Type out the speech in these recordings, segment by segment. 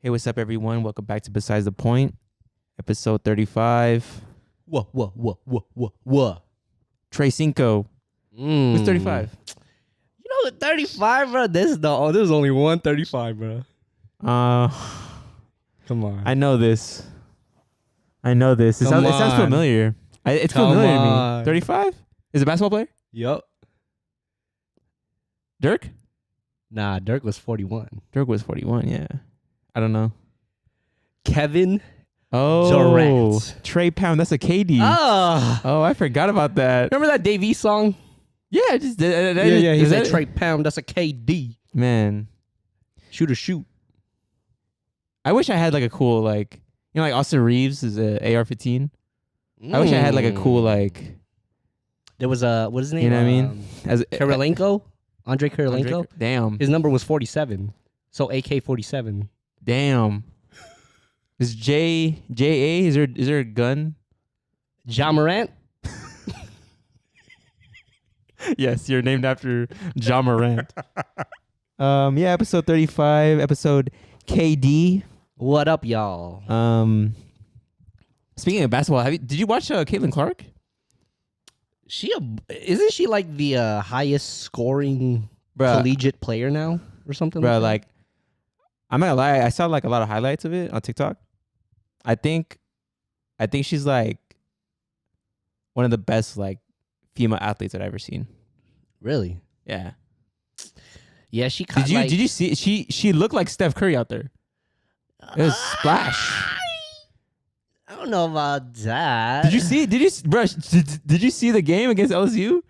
Hey, what's up, everyone? Welcome back to Besides the Point, episode 35. What? Trey Cinco. Who's 35? You know the 35, bro. There's only one 35, bro. Come on. I know this. It sounds familiar. It's familiar to me. 35? Is it a basketball player? Yup. Dirk? Nah, Dirk was 41. Dirk was 41, yeah. I don't know. Kevin Durant. Durant. Trey Pound, that's a KD. Ah. Oh, I forgot about that. Remember that Dave East song? Yeah, just He said Trey Pound, that's a KD. Man. Shoot. I wish I had like a cool like Austin Reeves is a AR-15. I wish I had like a cool like. There was what is his name? You know what I mean? Kirilenko? Andre Kirilenko? Damn. His number was 47. So AK-47. Damn. Is J.A. Is there a gun? Ja Morant? Yes, you're named after Ja Morant. Yeah, episode 35, episode KD. What up, y'all? Speaking of basketball, did you watch Caitlin Clark? Isn't she like the highest scoring collegiate player now or something? Bro, like that? like I'm not gonna lie, I saw like a lot of highlights of it on TikTok. I think she's like one of the best like female athletes that I've ever seen. Really? Yeah. Yeah, she Did you see she looked like Steph Curry out there? It was splash. I don't know about that. Did you see the game against LSU?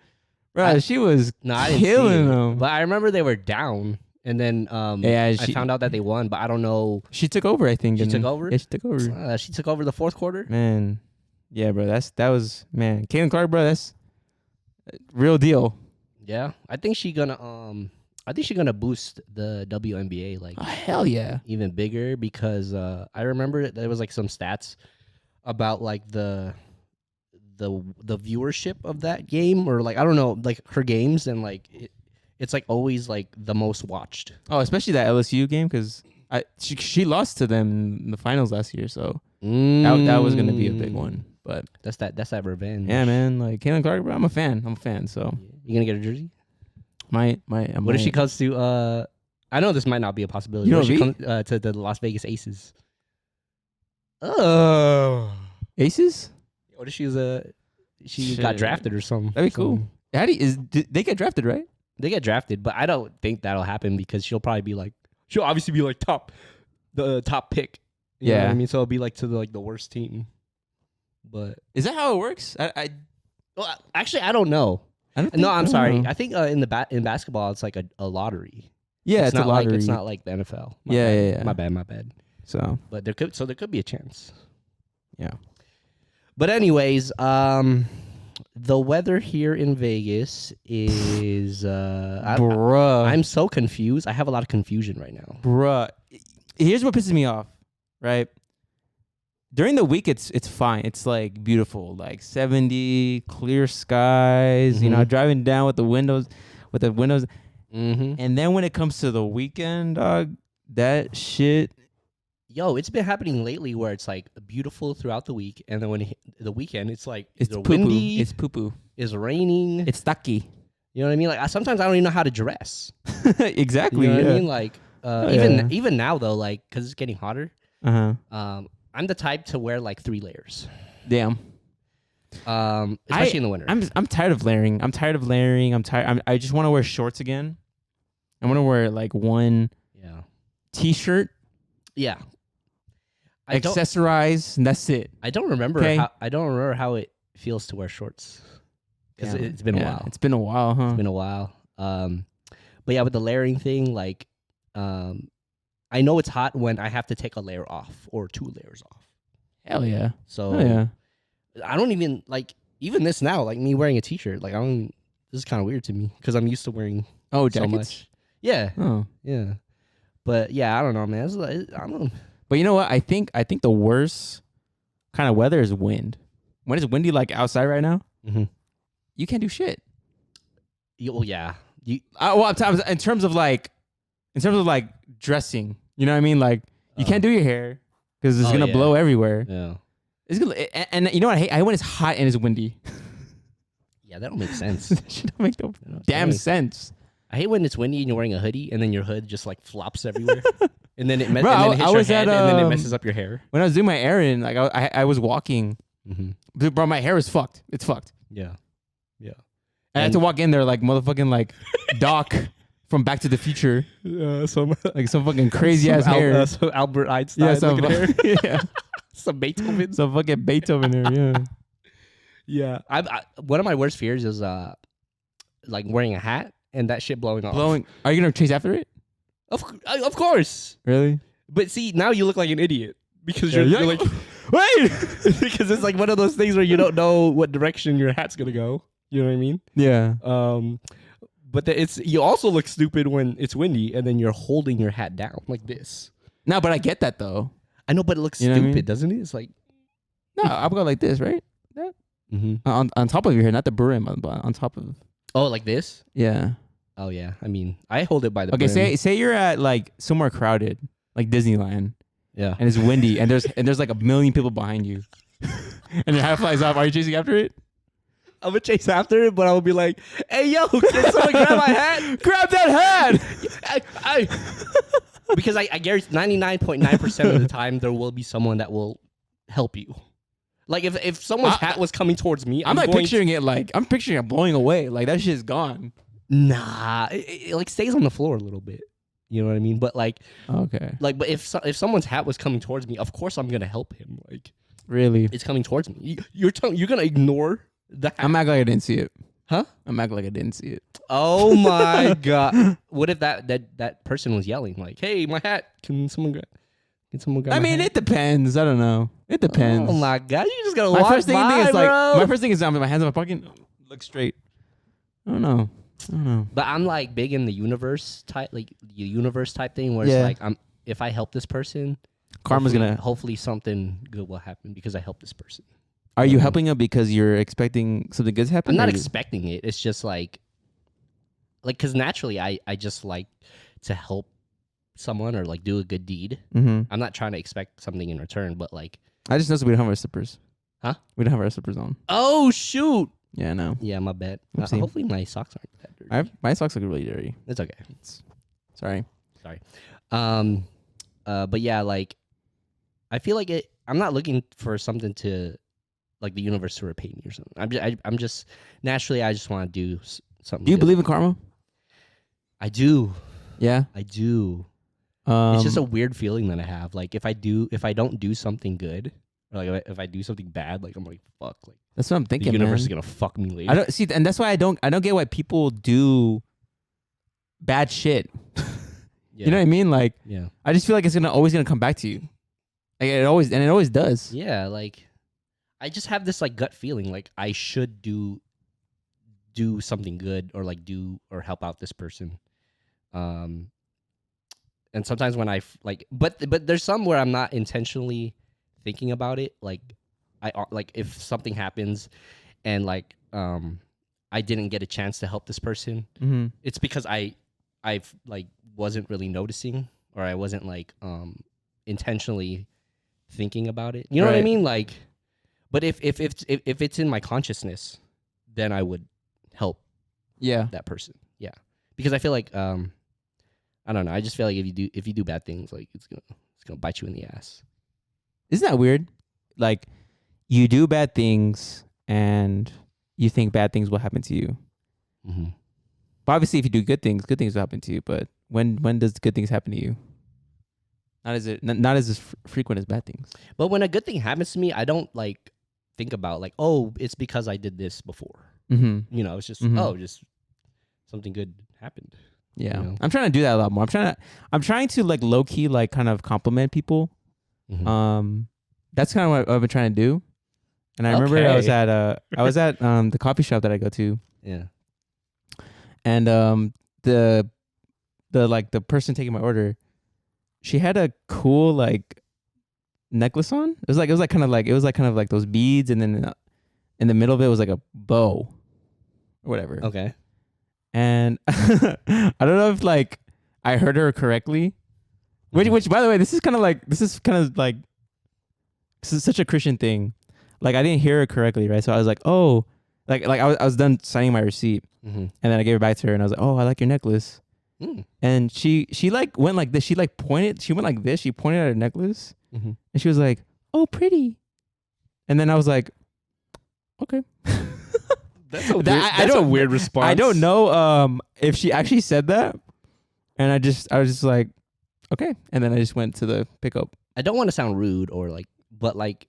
Bro, she was I didn't killing see it. them. But I remember they were down, and then I found out that they won, but I don't know. She took over, I think. She took over? Yeah, she took over. She took over the fourth quarter? Man. Yeah, bro. That was Caitlin Clark, bro, that's real deal. Yeah. I think she's gonna boost the WNBA like hell yeah. even bigger because I remember there was like some stats about like the viewership of that game, or like I don't know, like her games, and like it's like always like the most watched. Oh, especially that LSU game because she lost to them in the finals last year, so that was gonna be a big one. But that's that revenge. Yeah, man. Like Caitlin Clark, bro, I'm a fan. So you gonna get a jersey? What if she comes to? I know this might not be a possibility. You know, what if she comes to the Las Vegas Aces? Oh, Aces? What if she got drafted or something? That'd be cool. They get drafted, right? They get drafted, but I don't think that'll happen because she'll obviously be like the top pick. You know what I mean? So it'll be like to the worst team. But is that how it works? Well, actually, I don't know. I'm sorry. I think in basketball it's like a lottery. Yeah, it's a lottery. It's not like the NFL. Yeah. My bad. So, but there could be a chance. Yeah. But anyways, the weather here in Vegas is bruh. I'm so confused. I have a lot of confusion right now. Bruh. Here's what pisses me off, right? During the week, it's fine. It's like beautiful, like 70, clear skies. Mm-hmm. Driving down with the windows, Mm-hmm. And then when it comes to the weekend, dog, that shit. Yo, it's been happening lately where it's like beautiful throughout the week, and then when the weekend, it's like it's windy, it's poo-poo, it's raining, it's stucky. You know what I mean? Like sometimes I don't even know how to dress. Exactly. You know what I mean? Like even now though, like because it's getting hotter. I'm the type to wear like 3 layers. Damn. Especially in the winter. I'm tired of layering. I just want to wear shorts again. I want to wear like one t-shirt. Yeah. Accessorize, and that's it. I don't remember how it feels to wear shorts. Because it's been a while. It's been a while, huh? It's been a while. But yeah, with the layering thing, like I know it's hot when I have to take a layer off or 2 layers off. Hell yeah. So I don't even even this now, like me wearing a t-shirt, like this is kind of weird to me because I'm used to wearing jackets? so much. Yeah. Oh. Yeah. But yeah, I don't know, man. I don't know. But you know what? I think the worst kind of weather is wind. When it's windy like outside right now, you can't do shit. Well, yeah. In terms of like dressing, you know what I mean? Like You can't do your hair because it's gonna blow everywhere. Yeah. It's gonna, and you know what I hate? I hate when it's hot and it's windy. Yeah, that don't make sense. That shit don't make no damn sense. I hate when it's windy and you're wearing a hoodie and then your hood just like flops everywhere. And then it hits I your was head at, and then it messes up your hair. When I was doing my errand, like I was walking. Bro, my hair is fucked. It's fucked. Yeah. Yeah. I had to walk in there like motherfucking like Doc from Back to the Future. Some fucking crazy ass hair. Some Albert Einstein. Yeah, some hair. yeah. Some Beethoven. Some fucking Beethoven hair. Yeah. Yeah. I one of my worst fears is like wearing a hat and that shit blowing off. Are you gonna chase after it? Of course. Really? But see, now you look like an idiot because you're like, wait, because it's like one of those things where you don't know what direction your hat's gonna go. You know what I mean? Yeah. But you also look stupid when it's windy and then you're holding your hat down like this. No, but I get that though. I know, but it looks stupid, doesn't it? It's like no, I'll go like this, right? On top of your hair, not the brim, but on top of. Oh, like this? Yeah. Oh yeah. I mean, I hold it by the brim. Say you're at like somewhere crowded, like Disneyland. Yeah. And it's windy, and there's like a million people behind you, and your hat flies off. Are you chasing after it? I'm gonna chase after it, but I will be like, "Hey, yo, can someone grab my hat? Grab that hat!" Because I guarantee 99.9% of the time there will be someone that will help you. Like if someone's hat was coming towards me, I'm picturing it blowing away. Like that shit's gone. Nah, it like stays on the floor a little bit. You know what I mean? But like, okay. Like, but if someone's hat was coming towards me, of course I'm gonna help him. Like, really, it's coming towards me. You're gonna ignore the hat. I'm acting like I didn't see it. Huh? I'm acting like I didn't see it. Oh my god! What if that person was yelling like, "Hey, my hat! Can someone grab?" I mean, it depends. I don't know. It depends. Oh my god! You just gotta my walk first thing by, is bro. like my first thing is my hands in my pocket. Look straight. I don't know. But I'm like big in the universe type thing where it's like if I help this person, karma's hopefully something good will happen because I helped this person. Are you helping them because you're expecting something good to happen? I'm not expecting it. It's just like because naturally I just like to help someone or like do a good deed. I'm not trying to expect something in return, but like I just noticed we don't have our slippers. Huh? We don't have our slippers on. Oh shoot! Yeah, I know. Yeah, my bad. Hopefully my socks aren't that dirty. My socks look really dirty. It's okay. Sorry. But yeah, like I feel like I'm not looking for something to like the universe to repay me or something. I'm just naturally I just want to do something. Do you believe in karma? I do. Yeah, I do. It's just a weird feeling that I have. Like if I don't do something good, or like if I do something bad, like I'm like fuck, like that's what I'm thinking. The universe is gonna fuck me later. I don't see, and that's why I don't get why people do bad shit. Yeah. You know what I mean? Like, yeah, I just feel like it's always gonna come back to you. Like it always does. Yeah, like I just have this like gut feeling like I should do something good or like do or help out this person. And sometimes when I but there's some where I'm not intentionally thinking about it. Like like if something happens and like I didn't get a chance to help this person, it's because I've like wasn't really noticing or I wasn't like intentionally thinking about it. You know what I mean? Like, but if it's in my consciousness, then I would help. Yeah, that person. Yeah, because I feel like I don't know. I just feel like if you do bad things, like it's gonna bite you in the ass. Isn't that weird? Like you do bad things and you think bad things will happen to you. But obviously, if you do good things will happen to you. But when does good things happen to you? Not as frequent as bad things. But when a good thing happens to me, I don't like think about like, oh, it's because I did this before. You know, it's just just something good happened. Yeah, you know? I'm trying to do that a lot more. I'm trying to like low key like kind of compliment people. That's kind of what I've been trying to do. And I remember I was at the coffee shop that I go to. Yeah. And the person taking my order, she had a cool like necklace on. It was kind of like those beads, and then in the middle of it was like a bow or whatever. Okay. And I don't know if like I heard her correctly, Which by the way, this is kind of like this is such a Christian thing. Like I didn't hear it correctly, right? So I was like, oh, like I was done signing my receipt, and then I gave it back to her, and I was like, oh, I like your necklace. And she like went like this. She like pointed. She went like this. She pointed at her necklace, and she was like, "Oh, pretty." And then I was like, "Okay." That's a weird response. I don't know if she actually said that, and I was just like, "Okay," and then I just went to the pickup. I don't want to sound rude or like, but like,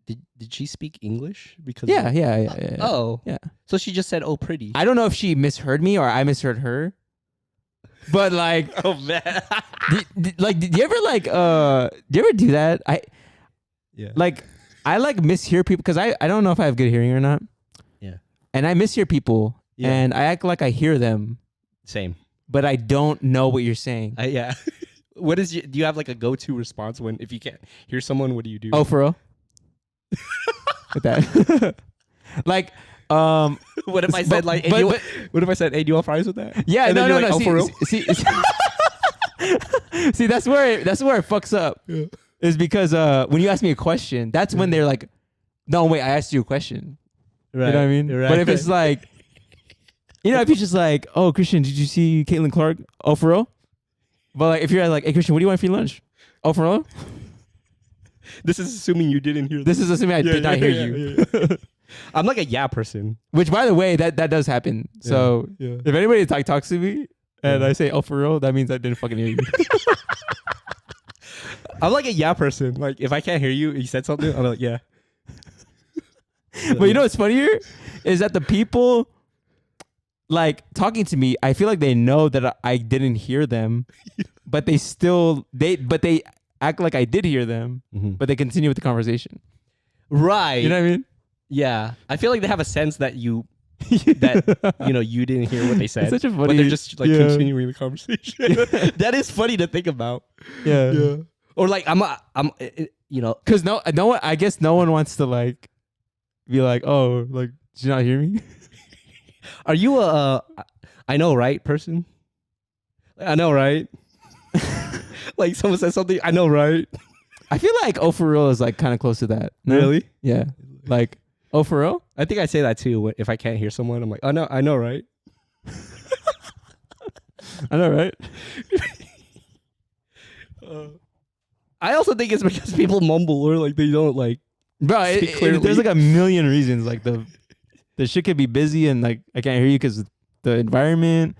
did she speak English? Because Yeah. Oh, yeah. So she just said, "Oh, pretty." I don't know if she misheard me or I misheard her. But like, oh man, did you ever like do you ever do that? I like mishear people because I don't know if I have good hearing or not. Yeah. And I mishear people and I act like I hear them. Same. But I don't know what you're saying. Yeah. Do you have like a go-to response if you can't hear someone? What do you do? Oh, for real? With that. Like what if I said like? What if I said, "Hey, do you want fries with that?" Yeah, and no. Like, oh, for real? See, that's where it fucks up. Yeah. Is because when you ask me a question, that's when they're like, "No, wait, I asked you a question." Right. You know what I mean? Right. But if it's like, if you're just like, "Oh, Christian, did you see Caitlin Clark?" Oh, for real? But like, if you're like, "Hey, Christian, what do you want for your lunch?" Oh, for real? This is assuming you didn't hear. This is assuming I did not hear you. Yeah. I'm like a person. Which, by the way, that does happen. So if anybody talks to me and I say, "Oh, for real," that means I didn't fucking hear you. I'm like a person. Like if I can't hear you, you said something, I'm like, yeah. But you know what's funnier is that the people like talking to me, I feel like they know that I didn't hear them, but they act like I did hear them, but they continue with the conversation. Right. You know what I mean? Yeah. I feel like they have a sense that you you didn't hear what they said. It's such a funny, but they're just like continuing the conversation. That is funny to think about. Yeah. Or like I'm because no one, I guess no one wants to like be like, "Oh, like did you not hear me?" Are you a I know right person? I know right. Like someone says something, I know right. I feel like "Oh, for real" is like kind of close to that. No? Really? Yeah. Like "Oh, for real." I think I say that too. If I can't hear someone, I'm like, "Oh no, I know right." I know right. I also think it's because people mumble or like they don't like. Bro, there's like a million reasons. Like the shit could be busy and like I can't hear you because the environment.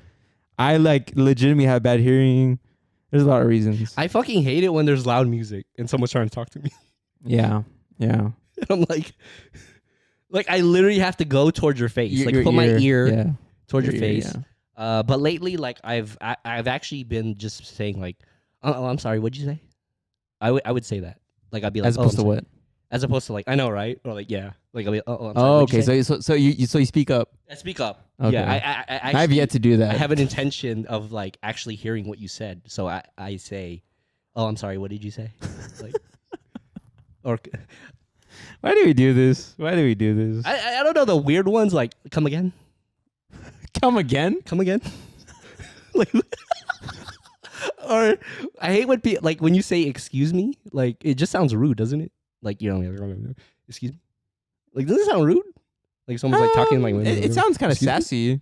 I like legitimately have bad hearing. There's a lot of reasons. I fucking hate it when there's loud music and someone's trying to talk to me. Yeah. And I'm like I literally have to go towards your face, put my ear towards your face. Yeah. But lately, like I've actually been just saying like, "Oh, I'm sorry, what'd you say?" I would say that. Like I'd be like, as opposed to what? As opposed to like, "I know, right?" Or like, yeah. Like I'll be, I'm sorry, okay. So you speak up. I speak up. Okay. Yeah. I have yet to do that. I have an intention of like actually hearing what you said. So I say, "Oh, I'm sorry. What did you say?" Like, or why do we do this? I don't know the weird ones like come again. Come again? Like, or I hate when people like when you say "excuse me." Like it just sounds rude, doesn't it? Like excuse me. Like doesn't it sound rude? Like someone's like talking like it sounds kind of sassy. Me?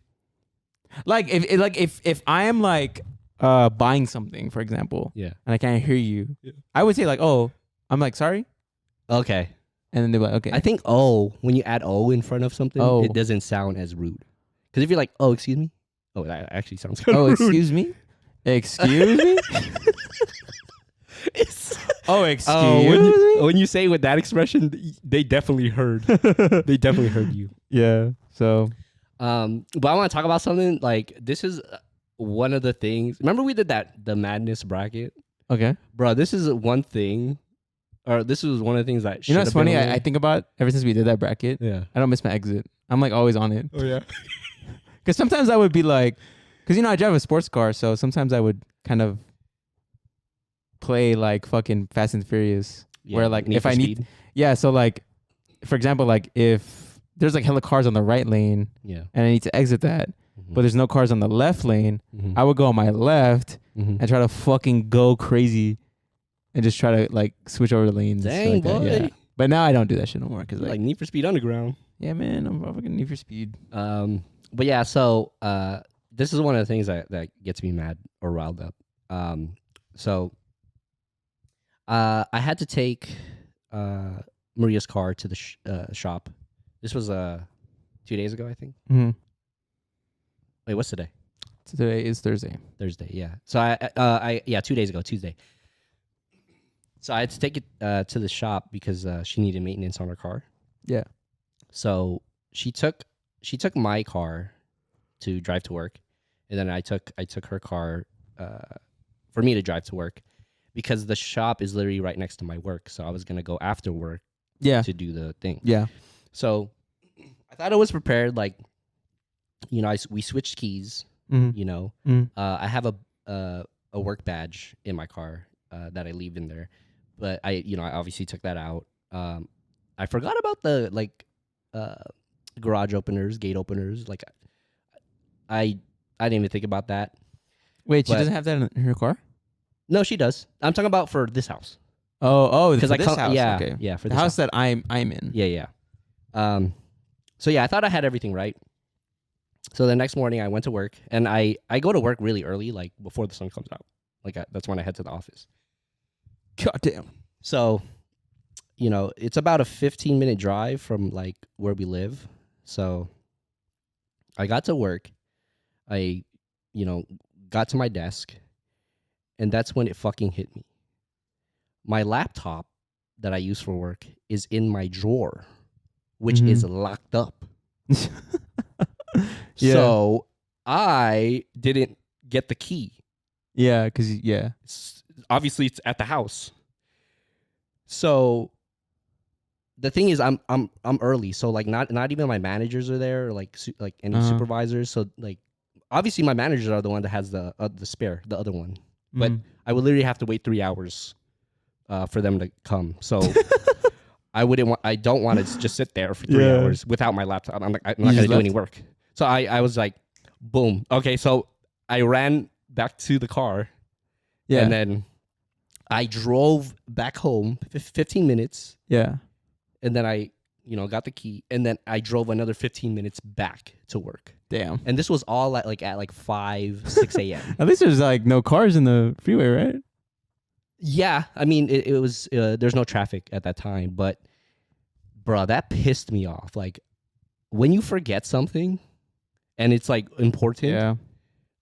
Like if I am like buying something, for example, and I can't hear you, I would say like, "Oh," I'm like, "Sorry." Okay. And then they're like, "Okay." I think when you add "oh" in front of something, it doesn't sound as rude. Because if you're like, "Oh, excuse me," that actually sounds kind of rude. Excuse me. Excuse me. Excuse me. When you say it with that expression, they definitely heard. They definitely heard you. Yeah. So, but I want to talk about something like this is one of the things. Remember we did the madness bracket? Okay, bro. This is one thing, or this was one of the things that you know. It's funny. I think about ever since we did that bracket. Yeah, I don't miss my exit. I'm like always on it. Oh yeah. Because sometimes I would be like, because I drive a sports car, so sometimes I would kind of play like fucking Fast and Furious, where like if I need, so like, for example, like if there's like hella cars on the right lane, and I need to exit that, but there's no cars on the left lane, I would go on my left Mm-hmm. and try to fucking go crazy and just try to like switch over the lanes. and Dang, shit like that. boy. Yeah. But now I don't do that shit no more because Like Need for Speed Underground. yeah, man, I'm fucking Need for Speed. But yeah, so this is one of the things that gets me mad or riled up. So I had to take Maria's car to the shop. This was 2 days ago, I think. Mm-hmm. Wait, what's today? Today is Thursday. Thursday, yeah. So I 2 days ago, Tuesday. So I had to take it to the shop because she needed maintenance on her car. Yeah. So she took my car to drive to work, and then I took her car for me to drive to work because the shop is literally right next to my work. So I was gonna go after work Yeah. to do the thing. Yeah. So I thought I was prepared. Like, you know, we switched keys. Mm-hmm. You know, Mm-hmm. I have a work badge in my car that I leave in there, but I obviously took that out. I forgot about the garage openers, gate openers. Like, I didn't even think about that. Wait, she But- doesn't have that in her car? No, she does. I'm talking about for this house. Oh, Because for I this come, house. yeah, Okay. yeah, for The this house that I'm in. Yeah. So yeah, I thought I had everything right. So the next morning I went to work, and I go to work really early, like before the sun comes out. Like that's when I head to the office. God damn. So, you know, it's about a 15-minute drive from like where we live. So I got to work. I, got to my desk, and that's when it fucking hit me. My laptop that I use for work is in my drawer, which is locked up. Yeah. So I didn't get the key. Yeah, because yeah. Obviously, it's at the house. So the thing is, I'm early, so like not even my managers are there, or like any supervisors. So like, obviously, my managers are the one that has the spare, the other one. But I would literally have to wait 3 hours for them to come. So I don't want to just sit there for 3 hours without my laptop. I'm not going to do any work. So I was like, boom. Okay, so I ran back to the car. Yeah. And then I drove back home 15 minutes. Yeah. And then I, got the key. And then I drove another 15 minutes back to work. Damn. And this was all at 5, 6 a.m. At least there's like no cars in the freeway, right? Yeah. I mean, it was, there's no traffic at that time. But, bro, that pissed me off. Like, when you forget something and it's like important, Yeah.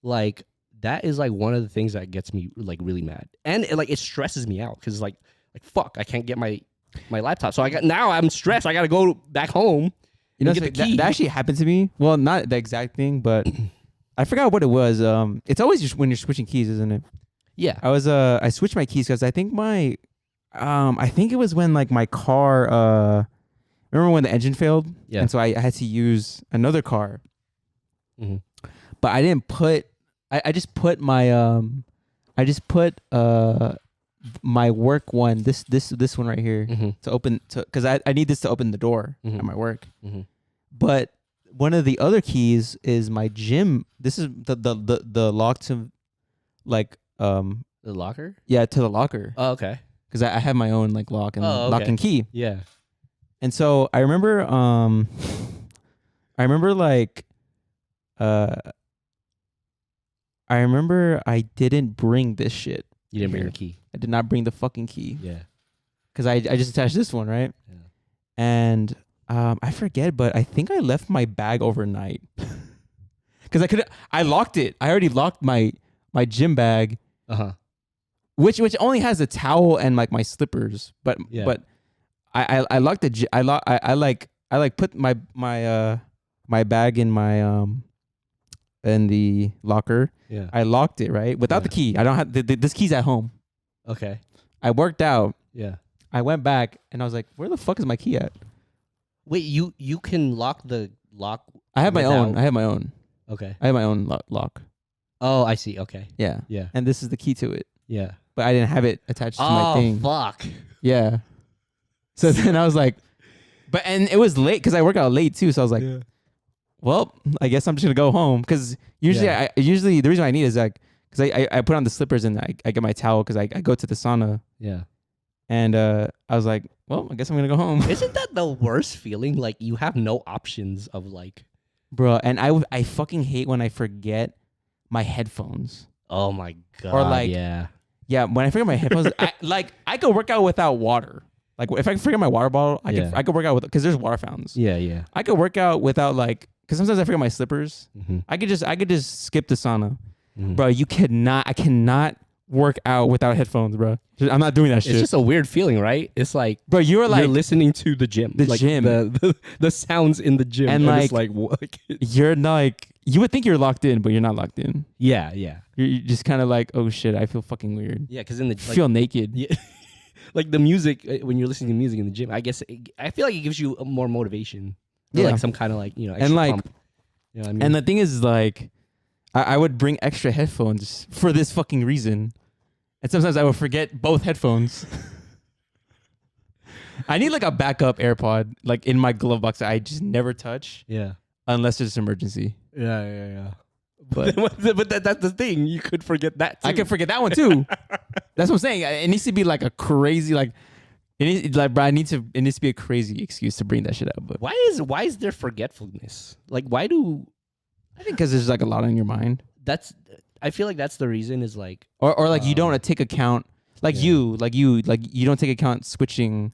like, that is like one of the things that gets me like really mad, and it stresses me out because like fuck, I can't get my laptop, so I'm stressed. I gotta go back home. You know, get the key. that actually happened to me. Well, not the exact thing, but I forgot what it was. It's always just when you're switching keys, isn't it? Yeah. I switched my keys because I think I think it was when like my car. Remember when the engine failed? Yeah. And so I had to use another car. Mm-hmm. But I didn't put. I just put my my work one, this one right here, to open, because I need this to open the door at my work. But one of the other keys is my gym. This is the lock to like the locker. Yeah, to the locker. Oh, okay. Because I have my own like lock and lock and key. Yeah. And so I remember I didn't bring this shit. You didn't bring the key. I did not bring the fucking key. Yeah. Because I just attached this one, right? Yeah. And I forget, but I think I left my bag overnight. Because I locked it. I already locked my gym bag. Which only has a towel and like my slippers. But I locked the I put my bag in my in the locker. Yeah. I locked it, right? Without the key. I don't have this key's at home. Okay. I worked out. Yeah. I went back and I was like, where the fuck is my key at? Wait, you can lock the lock? I have my own. Okay. I have my own lock. Oh, I see. Okay. Yeah. Yeah. And this is the key to it. Yeah. But I didn't have it attached to my thing. Oh, fuck. Yeah. So then I was like, and it was late because I work out late too. So I was like, well, I guess I'm just gonna go home because usually the reason I need is like because I put on the slippers and I get my towel because I go to the sauna. Yeah. And I was like, well, I guess I'm gonna go home. Isn't that the worst feeling? Like you have no options of like, Bro, and I fucking hate when I forget my headphones. oh my god, Or like, yeah, when I forget my headphones, I could work out without water. Like if I forget my water bottle, I could work out with, because there's water fountains. yeah. I could work out without like, because sometimes I forget my slippers. Mm-hmm. I could just skip the sauna. Mm-hmm. Bro, I cannot work out without headphones, bro. I'm not doing that shit. It's just a weird feeling, right? It's like, bro, you're listening to the gym, the gym, the sounds in the gym, and it's like what? You're like, you would think you're locked in, but you're not locked in. Yeah. You're just kind of like, oh shit, I feel fucking weird. Yeah, because in the feel naked. Yeah. Like the music, when you're listening to music in the gym, I guess I feel like it gives you more motivation. Or like some kind of like, extra and like, pump. You know what I mean? And the thing is like, I would bring extra headphones for this fucking reason. And sometimes I would forget both headphones. I need like a backup AirPod, like in my glove box that I just never touch. Yeah. Unless there's an emergency. Yeah. But that's the thing. You could forget that too. I could forget that one too. That's what I'm saying. It needs to be like a crazy, like, bro, it needs to be a crazy excuse to bring that shit out. But why is there forgetfulness? Like, why do? I think because there's like a lot on your mind. I feel like that's the reason is like, or like you don't take account, like you don't take account switching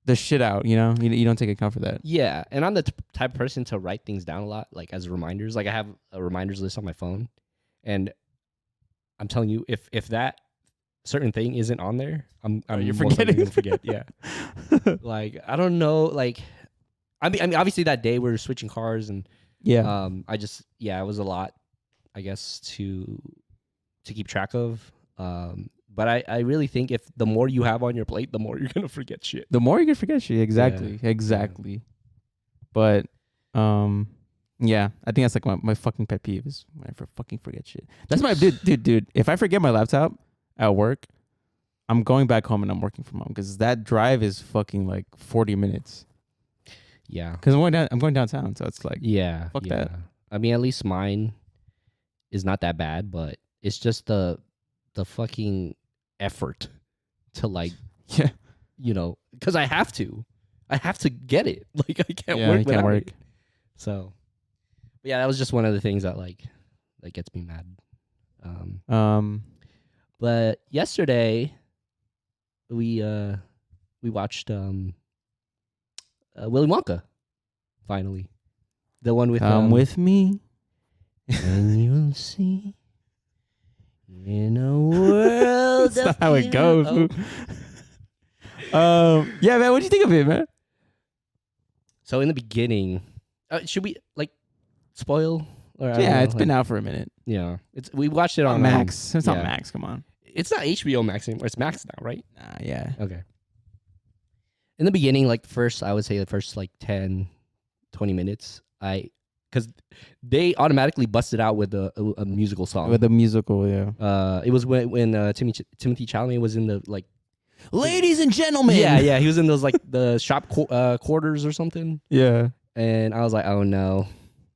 the shit out, you know? You don't take account for that. Yeah, and I'm the type of person to write things down a lot, like as reminders. Like I have a reminders list on my phone, and I'm telling you, if that certain thing isn't on there, you're most likely forgetting. gonna forget. Yeah, like I don't know, like I mean, obviously that day we were switching cars, and yeah, it was a lot, I guess, to keep track of. But I really think if the more you have on your plate, the more you're gonna forget shit. The more you can forget shit. Exactly. Yeah. But yeah, I think that's like my fucking pet peeve is when I fucking forget shit. That's my dude. If I forget my laptop at work, I'm going back home and I'm working from home because that drive is fucking like 40 minutes. Yeah, because I'm going downtown, so it's like fuck that. I mean, at least mine is not that bad, but it's just the fucking effort to like, because I have to get it. Like I can't work without it. So, but yeah, that was just one of the things that that gets me mad. But yesterday we watched Willy Wonka. Finally, the one with Come with me, and you'll see. In a world that's not how it goes. Yeah, man, what do you think of it, man? So in the beginning, should we like spoil? Or It's been out for a minute. Yeah, we watched it on Max. It's not Max. Come on, it's not HBO Max anymore. It's Max now, right? Yeah. Okay. In the beginning, like I would say the first like 10, 20 minutes, because they automatically busted out with a musical song. With a musical, yeah. It was when Timothy Chalamet was in the like, ladies and gentlemen. Yeah, he was in those like the shop quarters or something. Yeah, and I was like, oh no,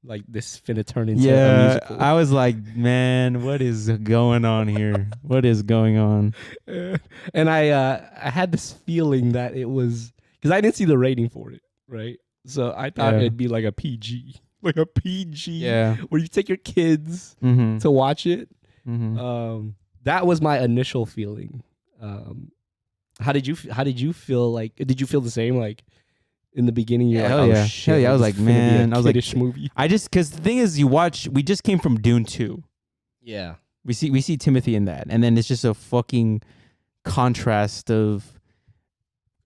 like this finna turn into a musical. I was like, man, what is going on here? What is going on? And I had this feeling that it was because I didn't see the rating for it, right? So I thought it'd be like a PG. Like a PG, where you take your kids to watch it. Mm-hmm. That was my initial feeling. How did you feel? Like, did you feel the same? Like in the beginning, you're like, oh shit, hell yeah! I was like, man, I was like, movie. Because the thing is, we just came from Dune 2. Yeah, we see Timothy in that, and then it's just a fucking contrast of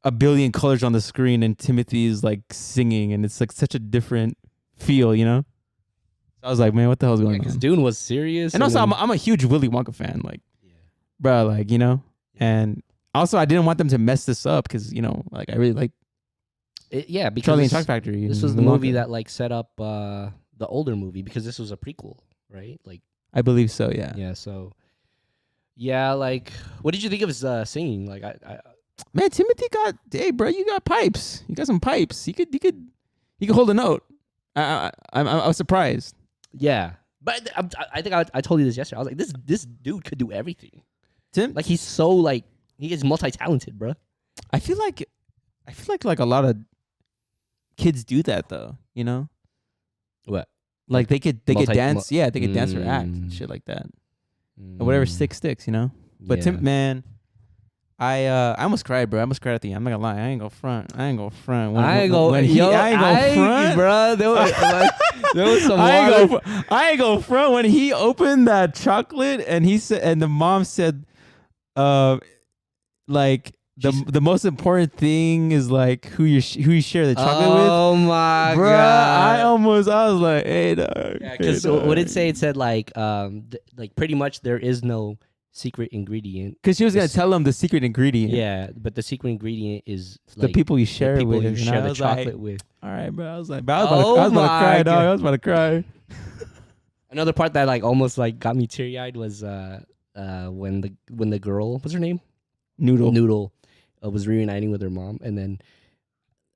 a billion colors on the screen, and Timothy is like singing, and it's like such a different feel, you know. So I was like, man, what the hell's going on? Because Dune was serious, and also I'm a huge Willy Wonka fan, like, bro, like, you know. And also I didn't want them to mess this up because, you know, like I really like because Charlie and Chocolate Factory. This was the movie that like set up the older movie because this was a prequel, right? Like I believe so, yeah. Yeah, so like, what did you think of his singing? Like man, Timothy hey bro, you got pipes. You got some pipes. He could hold a note. I was surprised. Yeah. But I think I told you this yesterday. I was like, this dude could do everything. Tim, Like he's so like he is multi-talented, bro. I feel like a lot of kids do that though. You know, What? like they could dance. Yeah, they could dance or act, Mm. shit like that. Or whatever sticks. You know. But Yeah. Tim, man, I almost cried, bro. I almost cried at the end. I'm not gonna lie. I ain't gonna front. When, I ain't when go, when he, yo, I ain't gonna front, bro. There was some I ain't gonna front when he opened that chocolate and he said, and the mom said, like the most important thing is like who you share the chocolate with. Oh my Bruh, god! I was like, hey dog. Yeah, because what did it say? It said like like pretty much there is no secret ingredient. Because she was gonna tell him the secret ingredient. Yeah, but the secret ingredient is The like, people you share the people with. you and share I the was chocolate like, with. all right, bro. I was like, I was about to cry, dog. I was about to cry. Another part that like almost like got me teary eyed was when the girl, what's her name? Noodle was reuniting with her mom, and then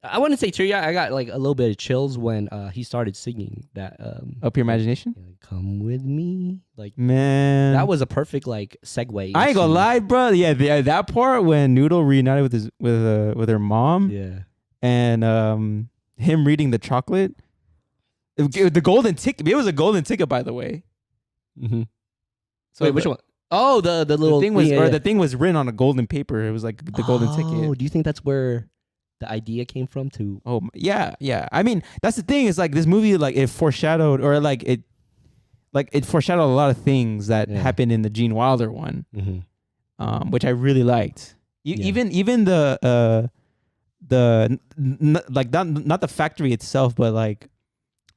I wouldn't say teary eyed. I got like a little bit of chills when he started singing that. Up your imagination. Like, come with me, like Man, that was a perfect like segue. I ain't gonna lie, bro. Yeah, that part when Noodle reunited with her mom. Yeah, and him reading the chocolate. The golden ticket. It was a golden ticket, by the way. Mm-hmm. So wait, which one? Oh, the little thing was, yeah. the thing was written on a golden paper. It was like the golden Oh, ticket. do you think that's where the idea came from? To Oh yeah. I mean, that's the thing. Is like this movie, like it foreshadowed, or like it foreshadowed a lot of things that happened in the Gene Wilder one, which I really liked. Even like not the factory itself, but like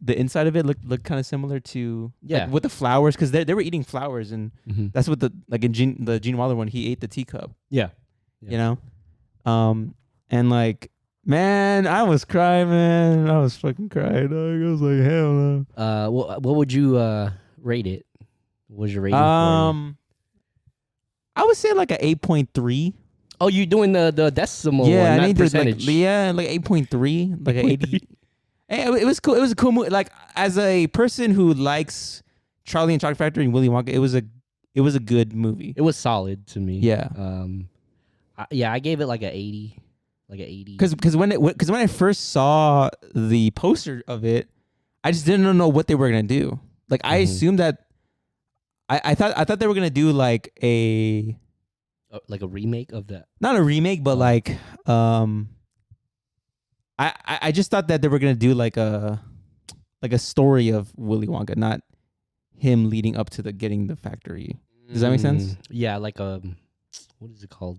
the inside of it looked kind of similar to like, with the flowers, because they were eating flowers, and that's what in the Gene Wilder one, he ate the teacup. Yeah. You know, and like, man, I was crying, man. I was fucking crying. Dog. I was like, hell no. What would you rate it? What was your rating? I would say like a 8.3. Oh, you're doing the decimal one, I not need percentage. like 8.3, like 80. Hey, it was cool. It was a cool movie. Like, as a person who likes Charlie and Chocolate Factory and Willy Wonka, it was a good movie. It was solid to me. Yeah. I gave it like an 80. Like an 80. Because when I first saw the poster of it, I just didn't know what they were gonna do. Like, I assumed that I thought they were gonna do like a remake of that. Not a remake, but like I just thought that they were gonna do like a story of Willy Wonka, not him leading up to getting the factory. Does that make sense? Yeah, like what is it called?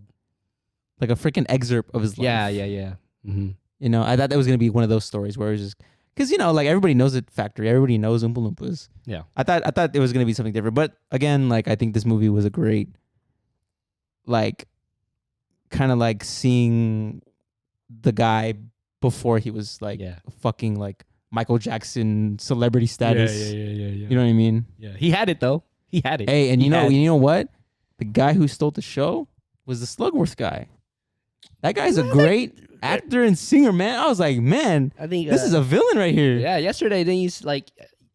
Like a freaking excerpt of his life. Yeah. Mm-hmm. You know, I thought that was gonna be one of those stories where it's just because, you know, like everybody knows the factory, everybody knows Oompa Loompas. Yeah. I thought it was gonna be something different, but again, like I think this movie was a great, like, kind of like seeing the guy before he was like fucking like Michael Jackson celebrity status. Yeah. You know what I mean? Yeah. He had it though. He had it. Hey, and you know what? The guy who stole the show was the Slugworth guy. That guy's a great actor and singer, man. I was like, man, I think this is a villain right here. Yeah. Yesterday, then he's like,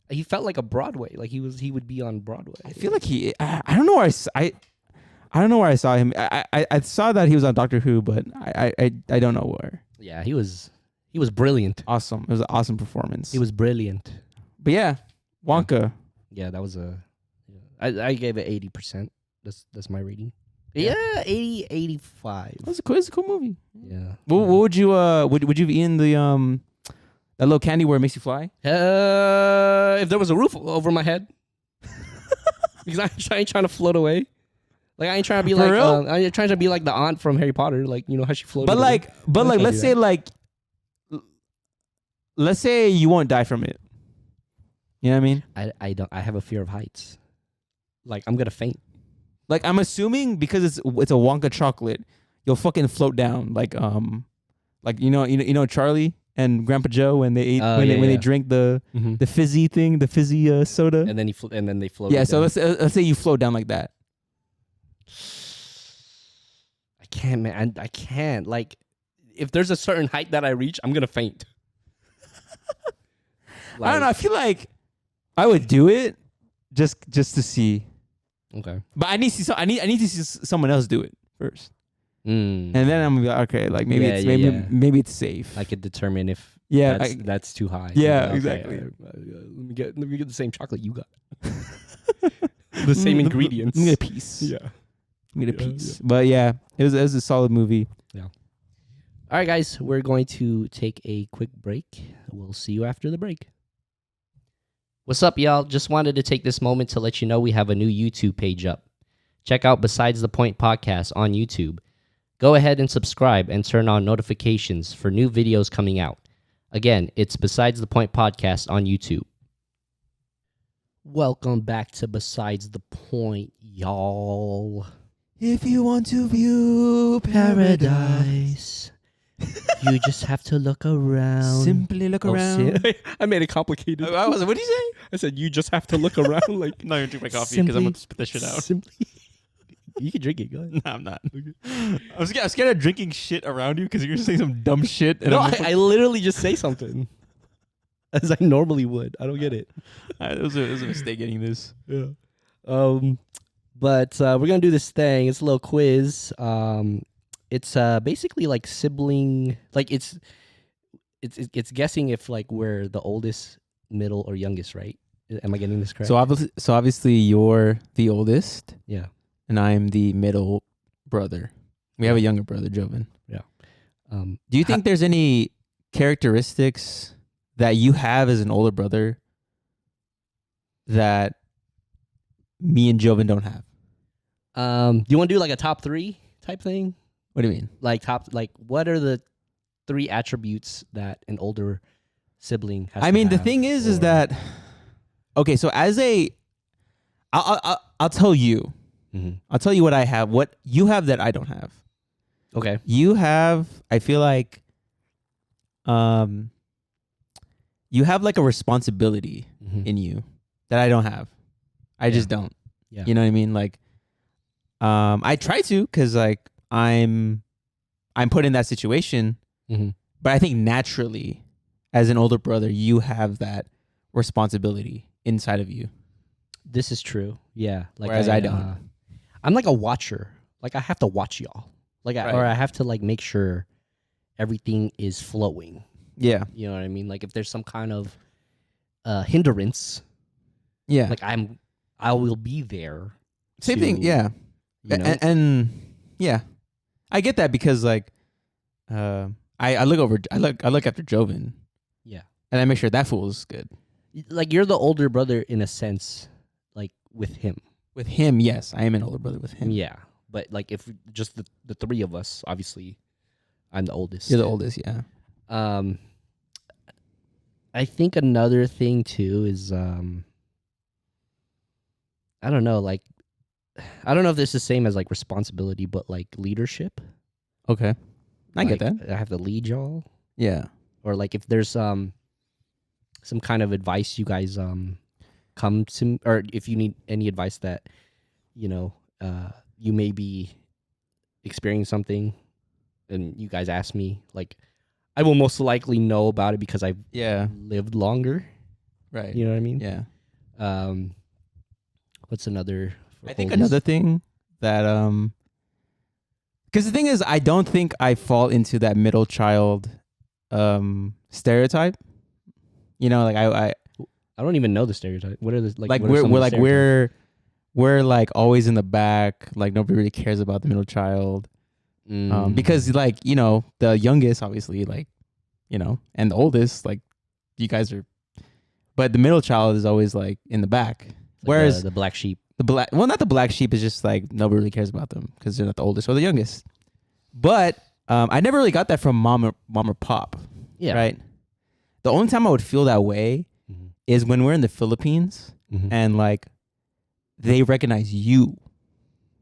he felt like a Broadway. Like he would be on Broadway. I feel like I don't know where I don't know where I saw him. I saw that he was on Doctor Who, but I don't know where. Yeah, he was brilliant. Awesome. It was an awesome performance. He was brilliant. But yeah, Wonka. Yeah, that was I gave it 80%. That's my rating. Yeah, 80, 85. It's a cool movie. Yeah. What would you would you be in the that little candy where it makes you fly? If there was a roof over my head, because I ain't trying to float away. Like I ain't trying to be For like real? I ain't trying to be like the aunt from Harry Potter. Like, you know how she floated. But like let's say let's say you won't die from it. You know what I mean? I have a fear of heights. Like I'm gonna faint. Like I'm assuming because it's a Wonka chocolate, you'll fucking float down. Like you know Charlie and Grandpa Joe when they ate they drank the fizzy thing, the fizzy soda, And then they float. Yeah, so let's say you float down like that. I can't, man. I can't. Like, if there's a certain height that I reach, I'm gonna faint. I don't know. I feel like I would do it, just to see. Okay. But I need to see I need to see someone else do it first, Mm. and then I'm gonna be like, okay, like maybe maybe it's safe. I could determine if Yeah, that's too high. Yeah, Okay, exactly. let me get the same chocolate you got. The same ingredients. Let me get a piece. Yeah. Let me get a piece. Yeah. But yeah, it was a solid movie. Yeah. All right, guys, we're going to take a quick break. We'll see you after the break. What's up, y'all? Just wanted to take this moment to let you know we have a new YouTube page up. Check out Besides the Point podcast on YouTube. Go ahead and subscribe and turn on notifications for new videos coming out. Again, it's Besides the Point podcast on YouTube. Welcome back to Besides the Point, y'all. If you want to view paradise, you just have to look around. Simply look around. I made it complicated. What did you say? I said you just have to look around. Like, no, you're drinking my coffee because I'm going to spit that shit out. Simply. You can drink it. Go ahead. No, I'm not. I'm scared of drinking shit around you because you're going to say some dumb shit. And no, I literally just say something. As I normally would. I don't get it. It was a mistake getting this. Yeah. But we're going to do this thing. It's a little quiz. It's basically like sibling, like it's guessing if like we're the oldest, middle, or youngest, right? Am I getting this correct? So obviously you're the oldest. Yeah. And I'm the middle brother. We have a younger brother, Joven. Yeah. Do you think there's any characteristics that you have as an older brother that me and Joven don't have? Do you want to do like a top 3 type thing? What do you mean? Like what are the 3 attributes that an older sibling has? The thing is that okay. So I'll tell you. Mm-hmm. I'll tell you what I have. What you have that I don't have. Okay. You have. I feel like. You have like a responsibility in you that I don't have. I just don't. Yeah. You know what I mean? Like, I try to because like I'm put in that situation, but I think naturally, as an older brother, you have that responsibility inside of you. This is true. Yeah. Like whereas I don't. I'm like a watcher. Like I have to watch y'all. Like or I have to like make sure everything is flowing. Yeah. You know what I mean? Like if there's some kind of hindrance, like I will be there. Same thing, yeah. You know? And yeah. I get that because like I look after Joven. Yeah. And I make sure that fool is good. Like you're the older brother in a sense, like with him. With him, yes. I am an older brother with him. Yeah. But like if just the 3 of us, obviously I'm the oldest. You're the oldest, yeah. I think another thing too is I don't know, like I don't know if this is the same as like responsibility, but like leadership. Okay. I get that. I have to lead y'all. Yeah. Or like if there's some kind of advice you guys come to, or if you need any advice that, you know, you may be experiencing something and you guys ask me, like I will most likely know about it because I've lived longer. Right. You know what I mean? Yeah. What's another? I think another thing that because the thing is, I don't think I fall into that middle child stereotype. You know, like I don't even know the stereotype. What are the like we're like always in the back, like nobody really cares about the middle child. Because like, you know, the youngest obviously, like, you know, and the oldest, like you guys are, but the middle child is always like in the back. Like whereas the black sheep, not the black sheep, is just like nobody really cares about them because they're not the oldest or the youngest. But I never really got that from mom or pop. Yeah. Right. The only time I would feel that way is when we're in the Philippines and like they recognize you.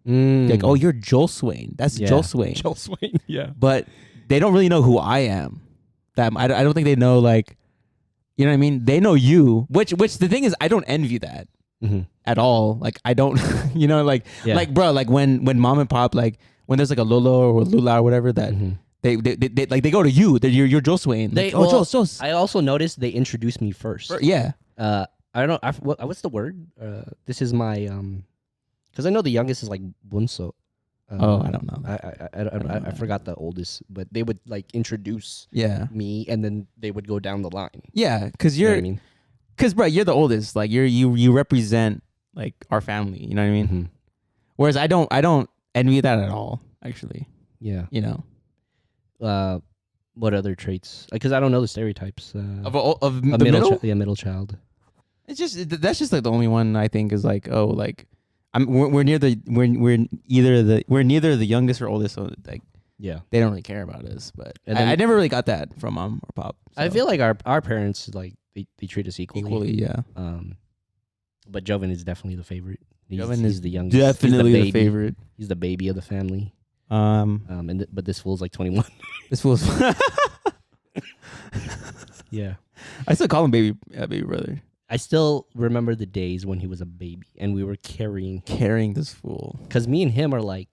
Like, oh, you're Joel Swain. That's Joel Swain. Joel Swain, yeah. But they don't really know who I am. That I don't think they know, like, you know what I mean? They know you, which the thing is, I don't envy that at all. Like, I don't, you know, like, like, bro, like when mom and pop, like when there's like a Lolo or Lula or whatever that they like, they go to you. You're Joel Swain. Like, Joel. I also noticed they introduced me first. Yeah. I don't know. What's the word? This is my because I know the youngest is like bunso. Oh, I don't know I that. I, I, don't know I that. forgot the oldest, but they would like introduce Yeah. me, and then they would go down the line. Yeah, because You know what you're, I mean? because bro, you're the oldest. Like you represent like our family. You know what I mean? Mm-hmm. Whereas I don't envy that at all. Actually, Yeah. you know, What other traits? Because I don't know the stereotypes. of A the middle. yeah, middle child. It's just that's just like the only one I think is like, oh, like we're near the we're neither the youngest or oldest, so like Yeah. they don't really care about us. But And I then never really got that from mom or pop. I So. feel like our parents like they treat us Equally, yeah. But Joven is definitely the favorite. Joven He's is the youngest. definitely He's the favorite. He's the baby of the family. But this fool's like 21. This fool's. Yeah. I still call him baby brother. I still remember the days when he was a baby and we were Carrying this fool. because me and him are like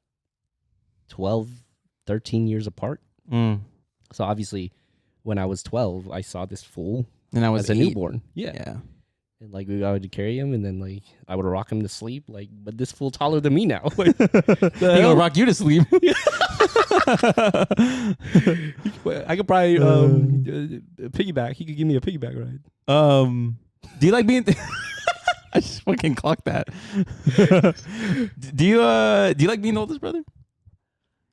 12, 13 years apart. Mm. So obviously, when I was 12, I saw this fool And I was as a 8. newborn. Yeah. Yeah. And like I would carry him, and then like I would rock him to sleep. Like, but this fool taller than me now. Like, He gonna rock you to sleep. I could probably piggyback. He could give me a piggyback ride. Do you like being? I just fucking clocked that. Do you like being the oldest brother?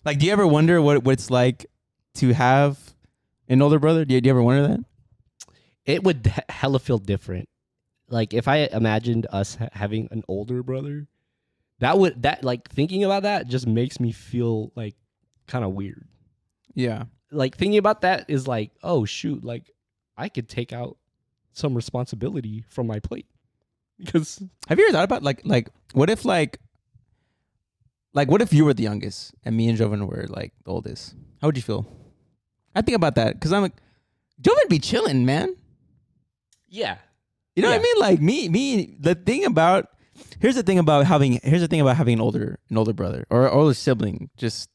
Like, do you ever wonder what it's like to have an older brother? Do you ever wonder that? It would hella feel different. Like if I imagined us having an older brother, that like thinking about that just makes me feel like kind of weird. Yeah. Like thinking about that is like, oh shoot, like I could take out some responsibility from my plate. Because have you ever thought about like what if like what if you were the youngest and me and Joven were like the oldest? How would you feel? I think about that because I'm like, Joven be chilling, man. yeah. You know what I mean? Like me. Here's the thing about having an older brother or older sibling. Just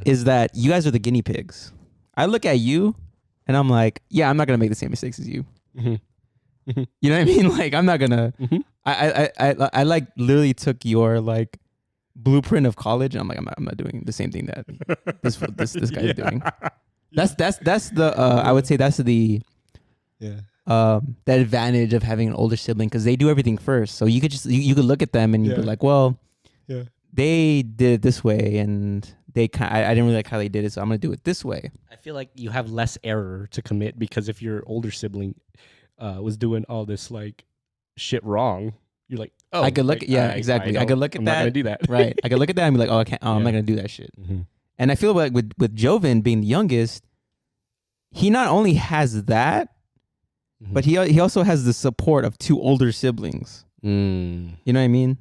is that you guys are the guinea pigs. I look at you, and I'm like, yeah, I'm not gonna make the same mistakes as you. Mm-hmm. Mm-hmm. You know what I mean? Like I'm not gonna. Mm-hmm. I like literally took your like blueprint of college, and I'm like, I'm not doing the same thing that this guy's doing. That's the I would say that's the the advantage of having an older sibling because they do everything first. So you could just you could look at them and you'd be like, well, they did it this way, and I didn't really like how they did it, so I'm gonna do it this way. I feel like you have less error to commit because if your older sibling was doing all this like shit wrong, you're like, oh, I could look exactly. I could look at I'm that. not gonna do that. Right. I could look at that and be like, oh, I can't. Oh, I'm not gonna do that shit. Mm-hmm. And I feel like with Joven being the youngest, he not only has that, but he also has the support of 2 older siblings. Mm. You know what I mean?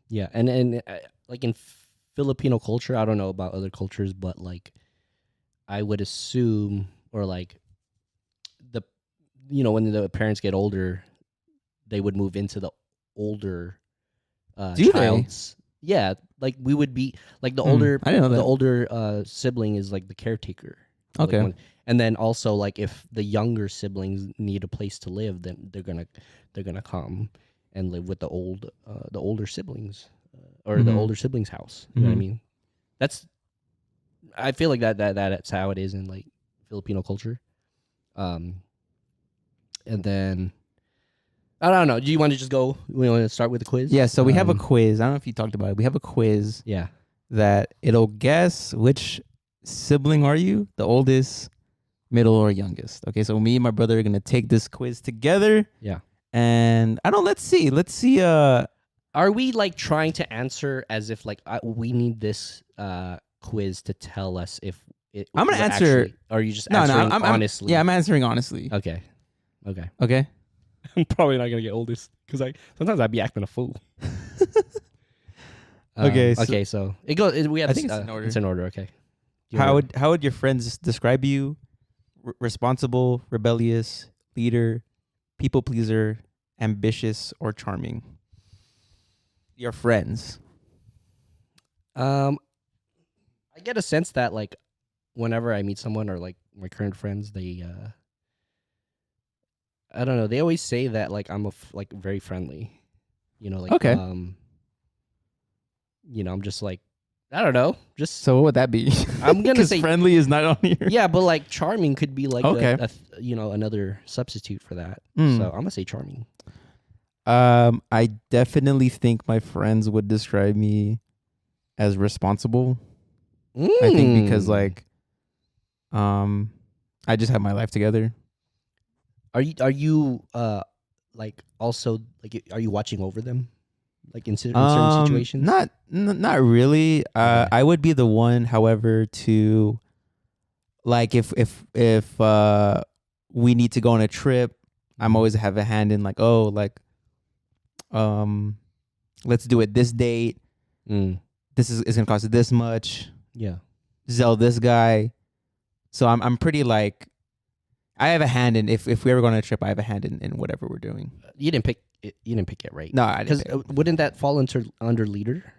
Yeah, and like in Filipino culture, I don't know about other cultures, but like I would assume, or like when the parents get older, they would move into the older child's. Yeah, like we would be like the older. I didn't know that. The older sibling is like the caretaker. Okay. Like and then also like if the younger siblings need a place to live, then they're gonna come and live with the older siblings or the older siblings' house. You know what I mean? I feel like that's how it is in like Filipino culture. And then I don't know. Do you want to just go? We want to start with the quiz? Yeah. So we have a quiz. I don't know if you talked about it. We have a quiz. Yeah. That it'll guess which sibling are you, the oldest, middle, or youngest. Okay. So me and my brother are gonna take this quiz together. Yeah. And I don't. Let's see. Are we like trying to answer as if like we need this quiz to tell us if I'm gonna answer? Or are you just answering honestly? I'm answering honestly. Okay. I'm probably not gonna get oldest because sometimes I'd be acting a fool. Okay. So it goes. We have. I think it's in order. It's in order. Okay. How would your friends describe you? Responsible, rebellious, leader, people pleaser, ambitious, or charming? Your friends. I get a sense that like whenever I meet someone or like my current friends, they I don't know. They always say that like I'm like very friendly. Like Okay. I'm just like I don't know. Just So what would that be? I'm gonna Because say friendly is not on here. yeah, but like charming could be like Okay. another substitute for that. Mm. So I'm gonna say charming. I definitely think my friends would describe me as responsible. I think because like, I just have my life together. Are you like also like are you watching over them like in certain situations? Not really. Okay. I would be the one, however, to like if we need to go on a trip, I'm always have a hand in like, oh, like let's do it this date. This is gonna cost this much. Yeah. Zell this guy. So I'm pretty like I have a hand in if we ever go on a trip, I have a hand in whatever we're doing. You didn't pick it. You didn't pick it, right? No, I didn't. Because wouldn't that fall under leader?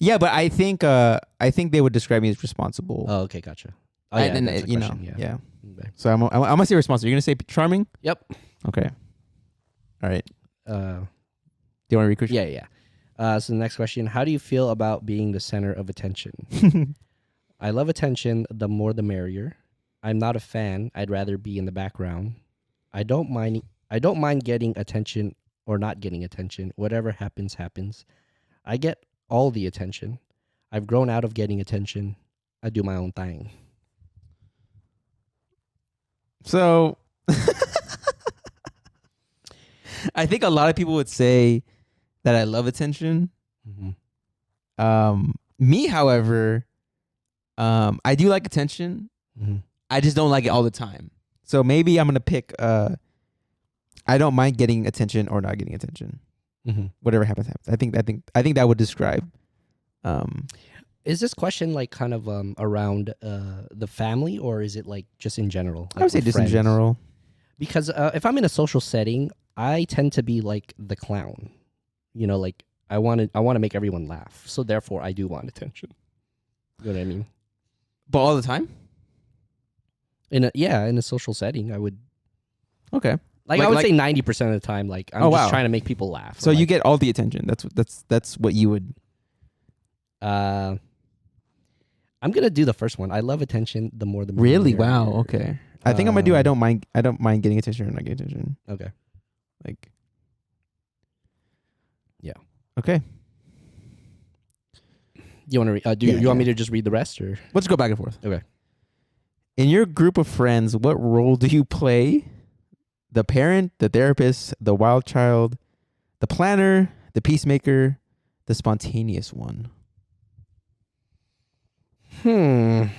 Yeah, but I think they would describe me as responsible. Oh, okay, gotcha. Oh, yeah, and that's a you know, question, yeah. Okay. So I'm gonna say responsible. You're gonna say charming? Yep. Okay. All right. Uh, Do you want to read question? yeah. So the next question: how do you feel about being the center of attention? I love attention. The more, the merrier. I'm not a fan. I'd rather be in the background. I don't mind getting attention or not getting attention. Whatever happens, happens. I get all the attention. I've grown out of getting attention. I do my own thing. So I think a lot of people would say that I love attention. Mm-hmm. Me, however, I do like attention. Mm-hmm. I just don't like it all the time. So maybe I'm gonna pick. I don't mind getting attention or not getting attention. Mm-hmm. Whatever happens, happens. I think that would describe. Is this question like kind of around the family, or is it like just in general? Like I would say with just friends? in general. Because if I'm in a social setting, I tend to be like the clown. Like I want to make everyone laugh. So therefore, I do want attention. You know what I mean? But all the time. In a social setting, I would. Okay. I would say 90% of the time, like I'm just trying to make people laugh. So you get all the attention. That's what you would. I'm gonna do the first one. I love attention. The more, the merrier. Really? Wow. Okay. I think I'm gonna do. I don't mind getting attention or not getting attention. Okay. Like. Yeah. Okay. You want to? You want me to just read the rest, or let's go back and forth? Okay. In your group of friends, what role do you play? The parent, the therapist, the wild child, the planner, the peacemaker, the spontaneous one. I'm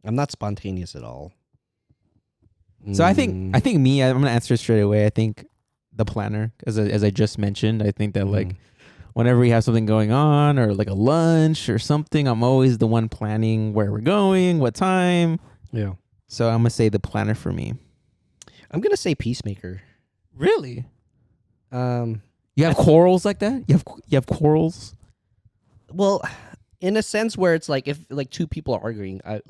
not spontaneous at all. So I think me, I'm gonna answer straight away. I think the planner, as I just mentioned, I think that like whenever we have something going on or like a lunch or something, I'm always the one planning where we're going, what time. Yeah. So I'm gonna say the planner for me. I'm gonna say peacemaker. Really? You have quarrels like that? You have quarrels? Well, in a sense where it's like if like two people are arguing, I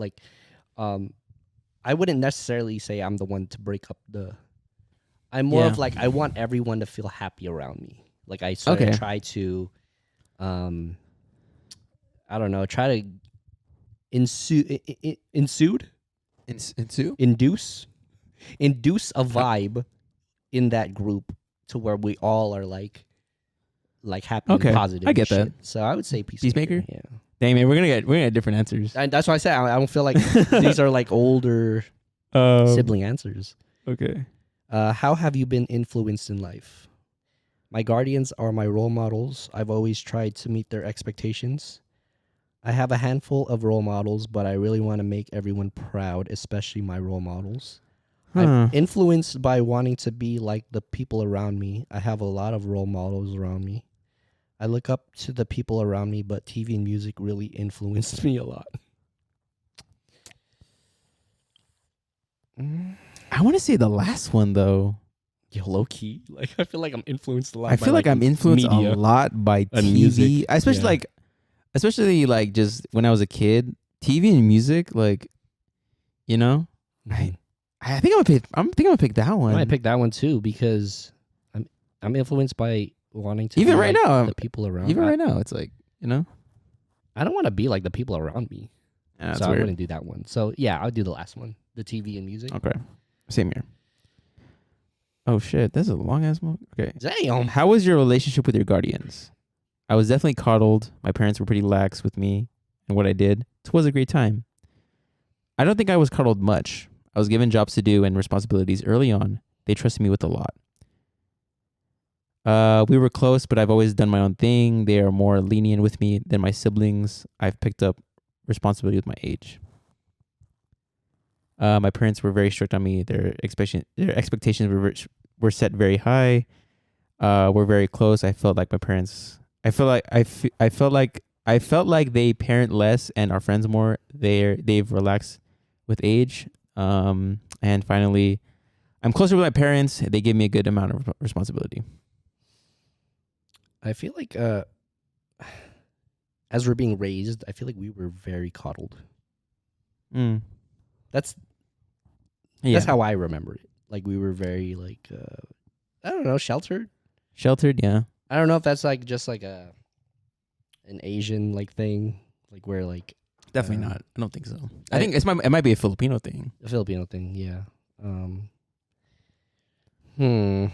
wouldn't necessarily say I'm the one to break up the. I'm more of like I want everyone to feel happy around me. Like I sort of try to, I don't know, try to induce a vibe in that group to where we all are like happy and positive. I get and that. shit. So I would say peacemaker. Yeah. Dang man, we're gonna get different answers. And that's why I said I don't feel like these are like older sibling answers. Okay. How have you been influenced in life? My guardians are my role models. I've always tried to meet their expectations. I have a handful of role models, but I really want to make everyone proud, especially my role models. I'm influenced by wanting to be like the people around me. I have a lot of role models around me. I look up to the people around me, but TV and music really influenced me a lot. I want to say the last one though. Yo, low key. Like I feel like I'm influenced a lot. I feel like I'm influenced a lot by TV, music. especially like just when I was a kid. TV and music, like, you know, I think I'm gonna pick that I one. might pick that one too because I'm influenced by wanting to Even be right like now, the people around. even right now, it's like, you know. I don't want to be like the people around me, Yeah, that's so I weird. wouldn't do that one. So yeah, I'll do the last one, the TV and music. Okay, same here. Oh shit, that's a long ass movie. Okay, Damn. how was your relationship with your guardians? I was definitely coddled. My parents were pretty lax with me and what I did. It was a great time. I don't think I was coddled much. I was given jobs to do and responsibilities early on. They trusted me with a lot. We were close, but I've always done my own thing. They are more lenient with me than my siblings. I've picked up responsibility with my age. My parents were very strict on me. Their expectations were set very high. We're very close. I felt like my parents. I felt like they parent less and are friends more. They've relaxed with age. And finally, I'm closer with my parents. They give me a good amount of responsibility. I feel like as we're being raised, I feel like we were very coddled. Mm. That's Yeah. that's how I remember it. Like we were very like I don't know, sheltered. Sheltered. Yeah. I don't know if that's like just like an Asian like thing, like where like Definitely not. I don't think so. I think it might be a Filipino thing. a Filipino thing. Yeah. Hmm.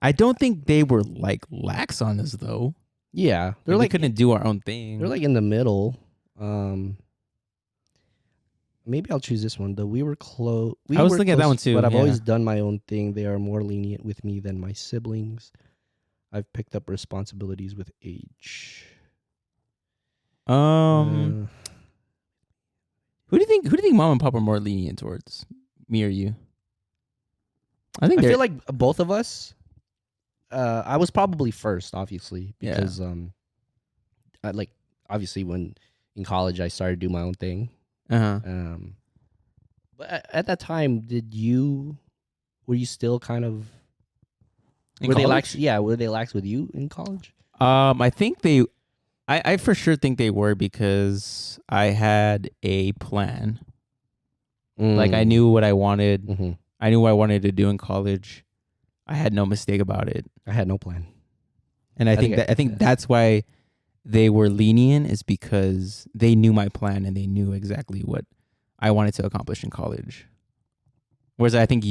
I don't think they were like lax on us though. Yeah, They're like we couldn't do our own thing. they're like in the middle. Maybe I'll choose this one. Though we were close. I was thinking of that one too. But I've yeah. always done my own thing. They are more lenient with me than my siblings. I've picked up responsibilities with age. Who do you think mom and pop are more lenient towards? Me or you? I feel like both of us. I was probably first, obviously, because I, like obviously when in college I started to do my own thing. But at that time, were you still kind of were they lax? Yeah, were they lax with you in college? I think I for sure think they were because I had a plan. Like I knew what I wanted. Mm-hmm. I knew what I wanted to do in college. I had no mistake about it. I had no plan. And I think that's why they were lenient, is because they knew my plan and they knew exactly what I wanted to accomplish in college. Whereas I think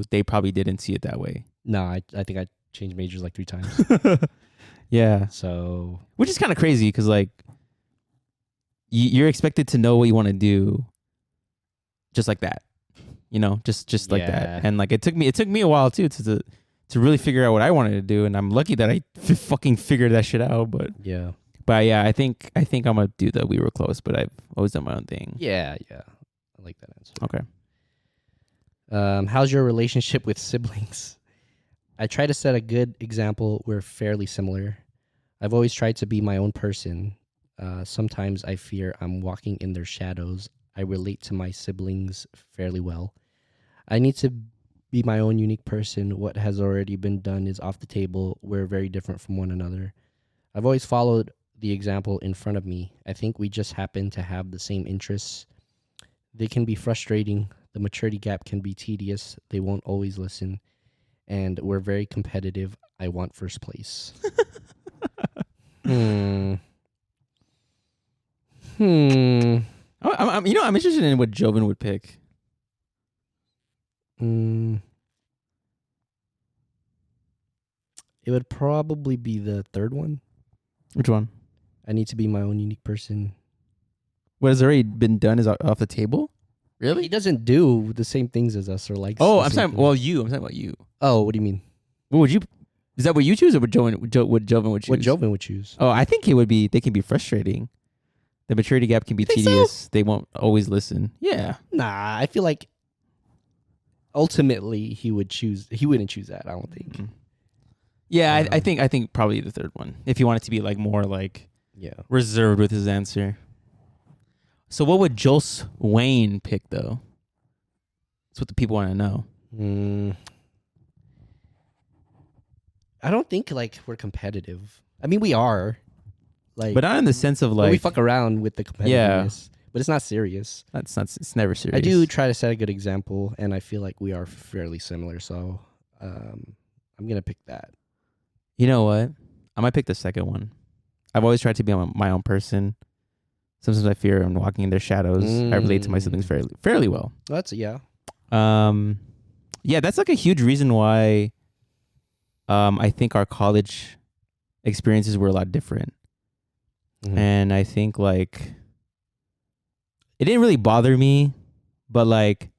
they probably didn't see it that way. No, I think I changed majors like 3 times. Yeah. So, which is kind of crazy because like you're expected to know what you want to do just like that, just like that. And like it took me a while too to really figure out what I wanted to do, and I'm lucky that I fucking figured that shit out. But yeah, I think I'm gonna do that. We were close, but I've always done my own thing. Yeah, I like that answer. Okay. How's your relationship with siblings? I try to set a good example. We're fairly similar. I've always tried to be my own person. Sometimes I fear I'm walking in their shadows. I relate to my siblings fairly well. I need to be my own unique person. What has already been done is off the table. We're very different from one another. I've always followed the example in front of me. I think we just happen to have the same interests. They can be frustrating. The maturity gap can be tedious. They won't always listen. And we're very competitive. I want first place. I'm interested in what Joven would pick. It would probably be the third one. Which one? I need to be my own unique person. What has already been done is off the table? Really? He doesn't do the same things as us or like. Oh, I'm talking about you. Oh, what do you mean? What would you? Is that what you choose, or what Joven would choose? What Joven would choose? Oh, I think it would be. They can be frustrating. The maturity gap can be tedious. So? They won't always listen. Yeah. Nah, I feel like ultimately he wouldn't choose that. I don't think. Mm-hmm. Yeah, I think probably the third one. If you want it to be like more like reserved with his answer. So what would Jos Wayne pick though? That's what the people want to know. I don't think like we're competitive. I mean, we are. Like, but not in the sense of like we fuck around with the competitiveness. but it's not serious. That's not. It's never serious. I do try to set a good example, and I feel like we are fairly similar. So I'm gonna pick that. You know what? I might pick the second one. I've always tried to be my own person. Sometimes I fear I'm walking in their shadows. I relate to my siblings fairly well. That's yeah. Yeah, that's like a huge reason why I think our college experiences were a lot different. Mm-hmm. And I think like it didn't really bother me, but like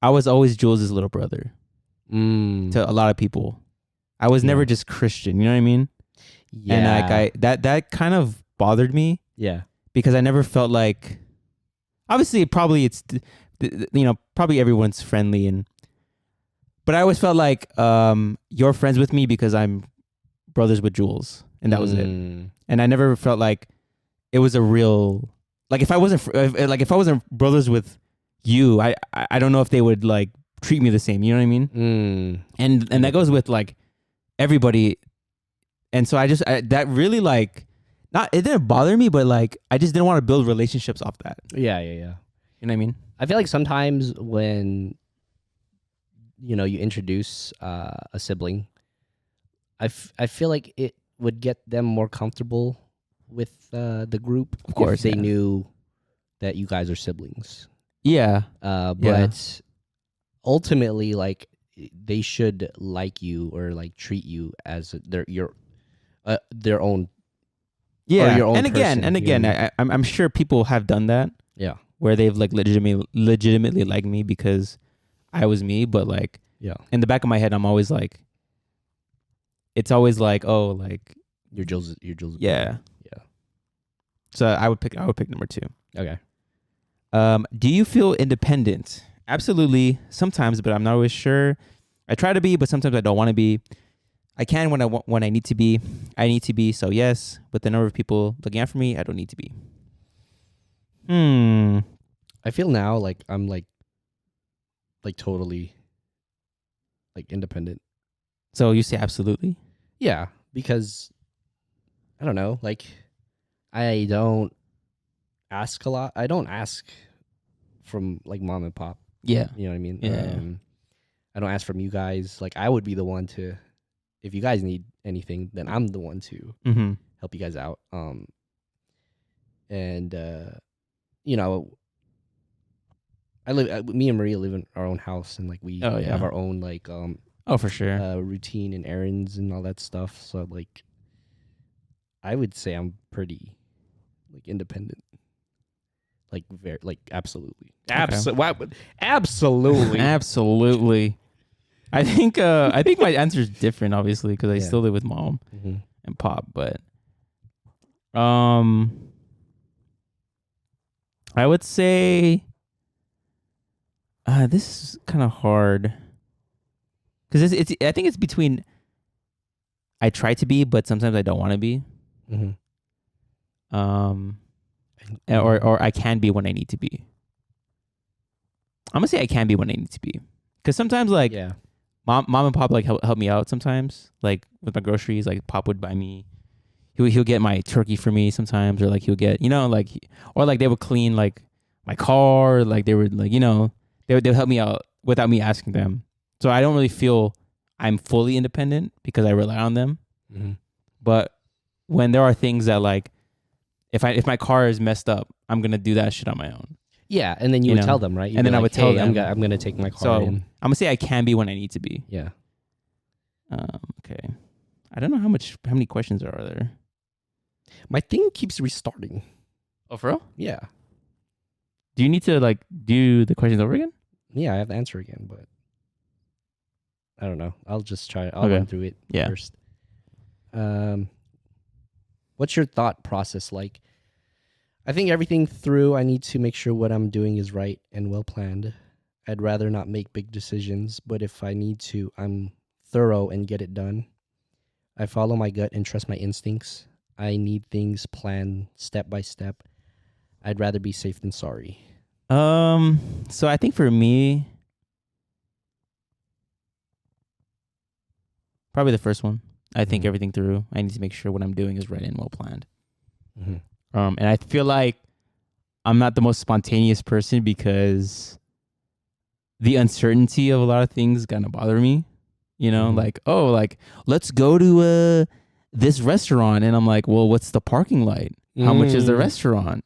I was always Jules' little brother to a lot of people. I was never just Christian, you know what I mean? Yeah. And like that kind of bothered me. Yeah. Because I never felt like, obviously probably it's, you know, probably everyone's friendly but I always felt like you're friends with me because I'm brothers with Jules, and that was it. And I never felt like it was a real, like if I wasn't brothers with you, I don't know if they would like treat me the same. You know what I mean? And that goes with like everybody. And so that really like, it didn't bother me, but like I just didn't want to build relationships off that. Yeah. You know what I mean? I feel like sometimes when you introduce a sibling, I feel like it would get them more comfortable with the group. Of course, if they knew that you guys are siblings. Yeah. But ultimately, like they should like you or like treat you as their own. Yeah. Your own and again, person, I'm sure people have done that. Yeah. Where they've like legitimately liked me because I was me, but like in the back of my head, I'm always like, it's always like, oh, like you're Jules. Yeah. Yeah. So I would pick number 2. Okay. Do you feel independent? Absolutely. Sometimes, but I'm not always sure. I try to be, but sometimes I don't want to be. I can when I need to be. I need to be. So yes, with the number of people looking out for me, I don't need to be. I feel now like I'm like totally like independent. So you say absolutely? Yeah, because I don't know, like I don't ask a lot. I don't ask from like mom and pop. Yeah. You know what I mean? Yeah. I don't ask from you guys. Like I would be the one to, if you guys need anything, then I'm the one to help you guys out. And me and Maria live in our own house, and like we have our own like for sure routine and errands and all that stuff. So like I would say I'm pretty like independent. Like very like absolutely. Okay. Absolutely. Absolutely. I think my answer is different, obviously, because I still live with mom and pop, but I would say this is kind of hard because it's I think it's between I try to be, but sometimes I don't want to be. Or I can be when I need to be. I'm gonna say I can be when I need to be, because sometimes like mom and pop like help me out sometimes, like with my groceries. Like pop would buy me, he'll get my turkey for me sometimes, or like he'll get or like they would clean like my car, like they would like they would help me out without me asking them. So I don't really feel I'm fully independent because I rely on them. But when there are things that like if my car is messed up, I'm gonna do that shit on my own. Yeah, and then you would tell them, right? And then I would tell them. I'm gonna take my car. So in. I'm gonna say I can be when I need to be. Yeah. Okay. I don't know how many questions are there. My thing keeps restarting. Oh, for real? Yeah. Do you need to like do the questions over again? Yeah, I have to answer again, but I don't know. I'll just try. I'll run through it first. What's your thought process like? I think everything through, I need to make sure what I'm doing is right and well planned. I'd rather not make big decisions, but if I need to, I'm thorough and get it done. I follow my gut and trust my instincts. I need things planned step by step. I'd rather be safe than sorry. So I think for me, probably the first one. I think everything through. I need to make sure what I'm doing is right and well planned. And I feel like I'm not the most spontaneous person because the uncertainty of a lot of things kind of bother me. You know, like, oh, like, let's go to this restaurant. And I'm like, well, what's the parking light? How much is the restaurant?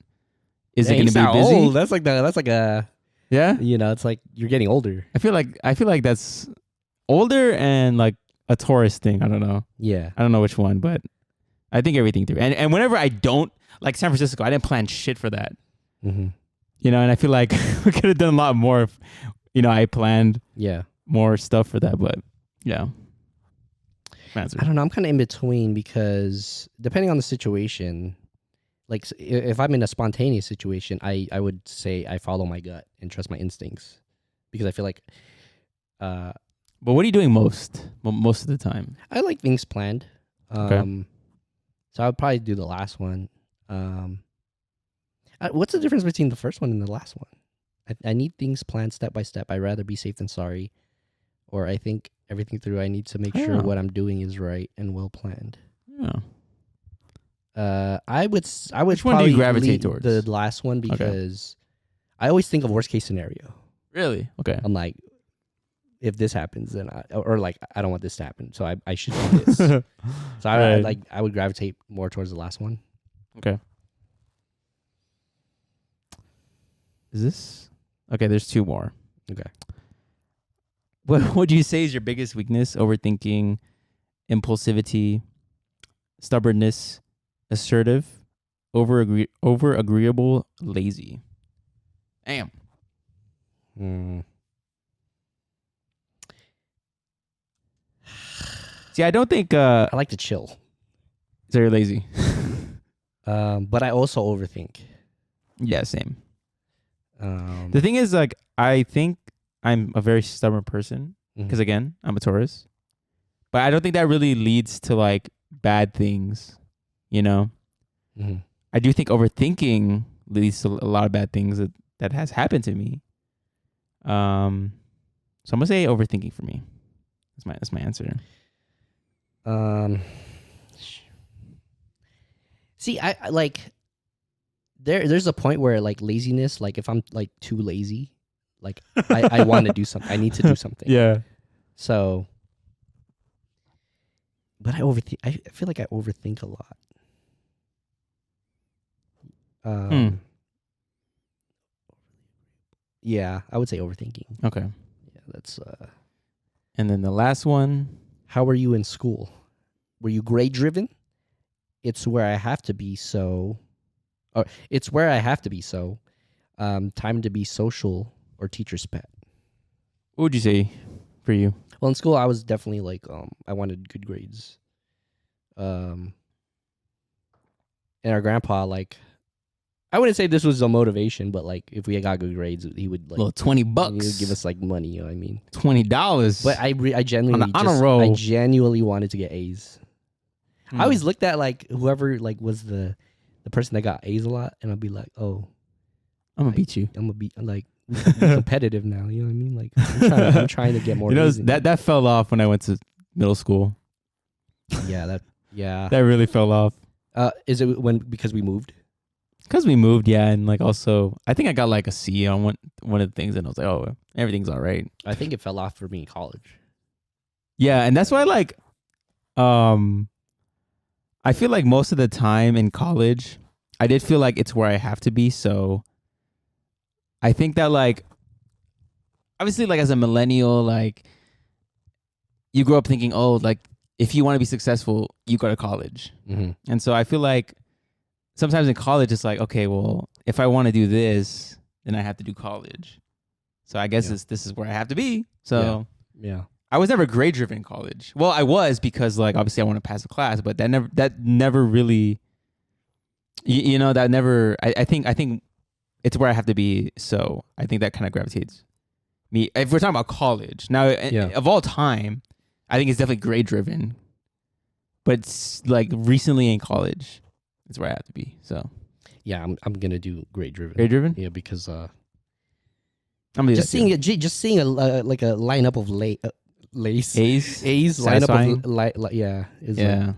Is it going to be busy? Old. That's like a Yeah. it's like you're getting older. I feel like that's older and like a tourist thing. I don't know. Yeah. I don't know which one, but I think everything through. And whenever I don't, like San Francisco, I didn't plan shit for that. Mm-hmm. You know, and I feel like we could have done a lot more if, you know, I planned more stuff for that. But yeah. Answer. I don't know. I'm kind of in between because depending on the situation, like if I'm in a spontaneous situation, I would say I follow my gut and trust my instincts because I feel like. But what are you doing most of the time? I like things planned. Okay. So I would probably do the last one. What's the difference between the first one and the last one? I need things planned step by step. I'd rather be safe than sorry. Or I think everything through, I need to make sure what I'm doing is right and well planned. Yeah. I would Which one do you gravitate towards? The last one because I always think of worst case scenario. Really? Okay. I'm like, if this happens, then I don't want this to happen, so I should do this. So I would gravitate more towards the last one. Okay. Is this okay? There's two more. Okay. What would you say is your biggest weakness? Overthinking, impulsivity, stubbornness, assertive, over agreeable, lazy. Damn. See, I don't think I like to chill. So you're lazy. But I also overthink. Yeah, same. The thing is, like, I think I'm a very stubborn person because, again, I'm a Taurus. But I don't think that really leads to, like, bad things, you know? I do think overthinking leads to a lot of bad things that has happened to me. So I'm going to say overthinking for me. That's my answer. See, I like there's a point where like laziness, like if I'm like too lazy, like I want to do something. I need to do something. Yeah. So, but I overthink. I feel like I overthink a lot. Yeah, I would say overthinking. Okay. Yeah, that's. And then the last one. How were you in school? Were you grade driven? It's where I have to be so. Or it's where I have to be so. Time to be social or teacher's pet. What would you say for you? Well, in school, I was definitely like, I wanted good grades. And our grandpa, like, I wouldn't say this was a motivation, but like, if we got good grades, he would like, well, $20. He would give us like money. You know what I mean? $20. But I genuinely I genuinely wanted to get A's. I always looked at like whoever like was the person that got A's a lot, and I'd be like, oh, I'm gonna beat you. I'm gonna be like competitive now. You know what I mean? Like I'm trying to get more. You know, A's that fell off when I went to middle school. Yeah, that really fell off. Is it because we moved? Because we moved, yeah, and like also, I think I got like a C on one of the things, and I was like, oh, everything's all right. I think it fell off for me in college. Yeah, and that's why like, I feel like most of the time in college, I did feel like it's where I have to be. So I think that like, obviously like as a millennial, like you grow up thinking, oh, like if you want to be successful, you go to college. And so I feel like sometimes in college, it's like, okay, well, if I want to do this, then I have to do college. So I guess this is where I have to be. So yeah. I was never grade driven in college. Well, I was because like obviously I want to pass the class, but that never really, you know, that never. I think it's where I have to be. So I think that kind of gravitates me. If we're talking about college now, of all time, I think it's definitely grade driven. But it's like recently in college, it's where I have to be. So yeah, I'm gonna do grade driven. Grade driven, yeah, because I'm just seeing a like a lineup of A's lineup of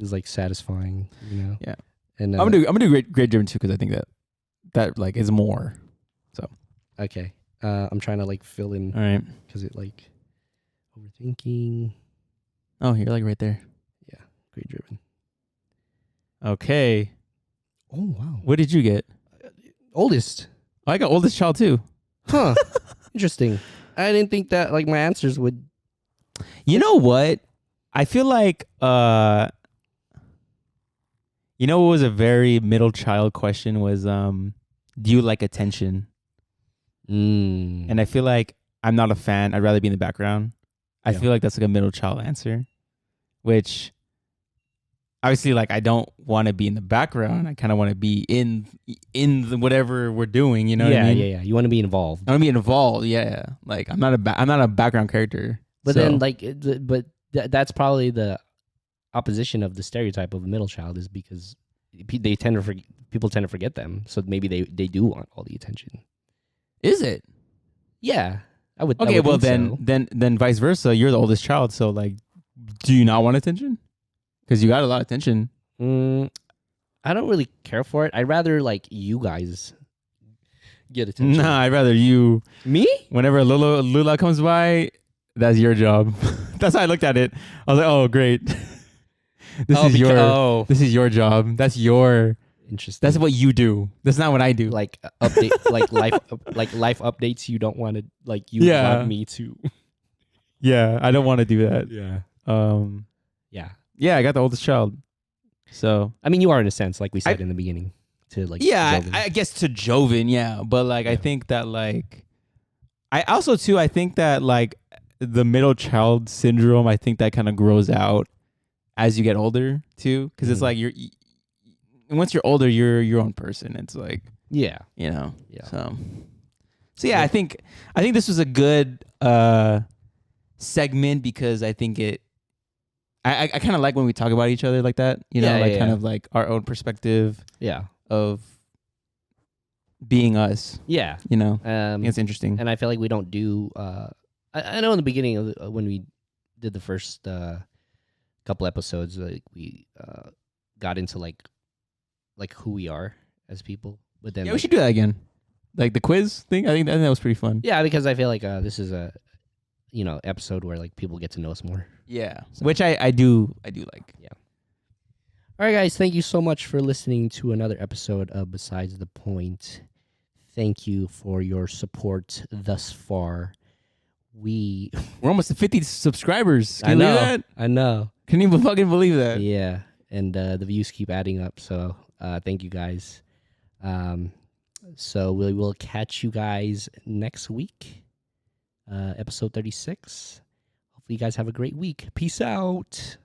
is like satisfying, you know. Yeah, and I'm gonna do grade driven too because I think that like is more. Okay. I'm trying to like fill in All right. because it like overthinking. Oh, you're like right there. Yeah. Grade driven. Okay. Oh wow. What did you get? Oldest. Oh, I got oldest child too. Huh. Interesting. I didn't think that like my answers would. You know what? I feel like you know what was a very middle child question was do you like attention? And I feel like I'm not a fan. I'd rather be in the background. I Yeah. feel like that's like a middle child answer, which obviously like I don't want to be in the background. I kind of want to be in whatever we're doing, you know what I mean? Yeah. You want to be involved. I want to be involved, yeah. Like I'm not a background character. But so. then like that's probably the opposition of the stereotype of a middle child is because they tend to people tend to forget them. So maybe they do want all the attention. Is it? Yeah. I would. Okay, I would well think then so. vice versa. You're the oldest child, so like, do you not want attention? Because you got a lot of attention. I don't really care for it. I'd rather like you guys get attention. Nah, I'd rather you. Me? Whenever Lula comes by, that's your job. That's how I looked at it. I was like, oh great, this is your job. That's your. Interesting. That's what you do. That's not what I do. Like update, like life updates. You don't want to like you want me to. Yeah, I don't want to do that. Yeah. Yeah. Yeah, I got the oldest child. So I mean, you are in a sense, like we said in the beginning, to like. Yeah, Joven. I guess to Joven, yeah. But like, I think that like, I also too, I think that like the middle child syndrome, I think that kind of grows out as you get older too, because it's like once you're older, you're your own person. It's like yeah. So yeah, I think this was a good segment because I think I kind of like when we talk about each other like that, kind of like our own perspective of being us. Yeah. I think it's interesting. And I feel like we don't do. I know in the beginning of when we did the first couple episodes, like we got into like who we are as people. But then we should do that again, like the quiz thing. I think that was pretty fun. Yeah, because I feel like this is a episode where like people get to know us more. Yeah, so. Which I do like. Yeah. All right, guys. Thank you so much for listening to another episode of Besides the Point. Thank you for your support thus far. We're almost at 50 subscribers. Can I you know. believe that? I know. Can you fucking believe that? Yeah, and the views keep adding up. So thank you guys. So we will catch you guys next week. Episode 36. Hopefully you guys have a great week. Peace out.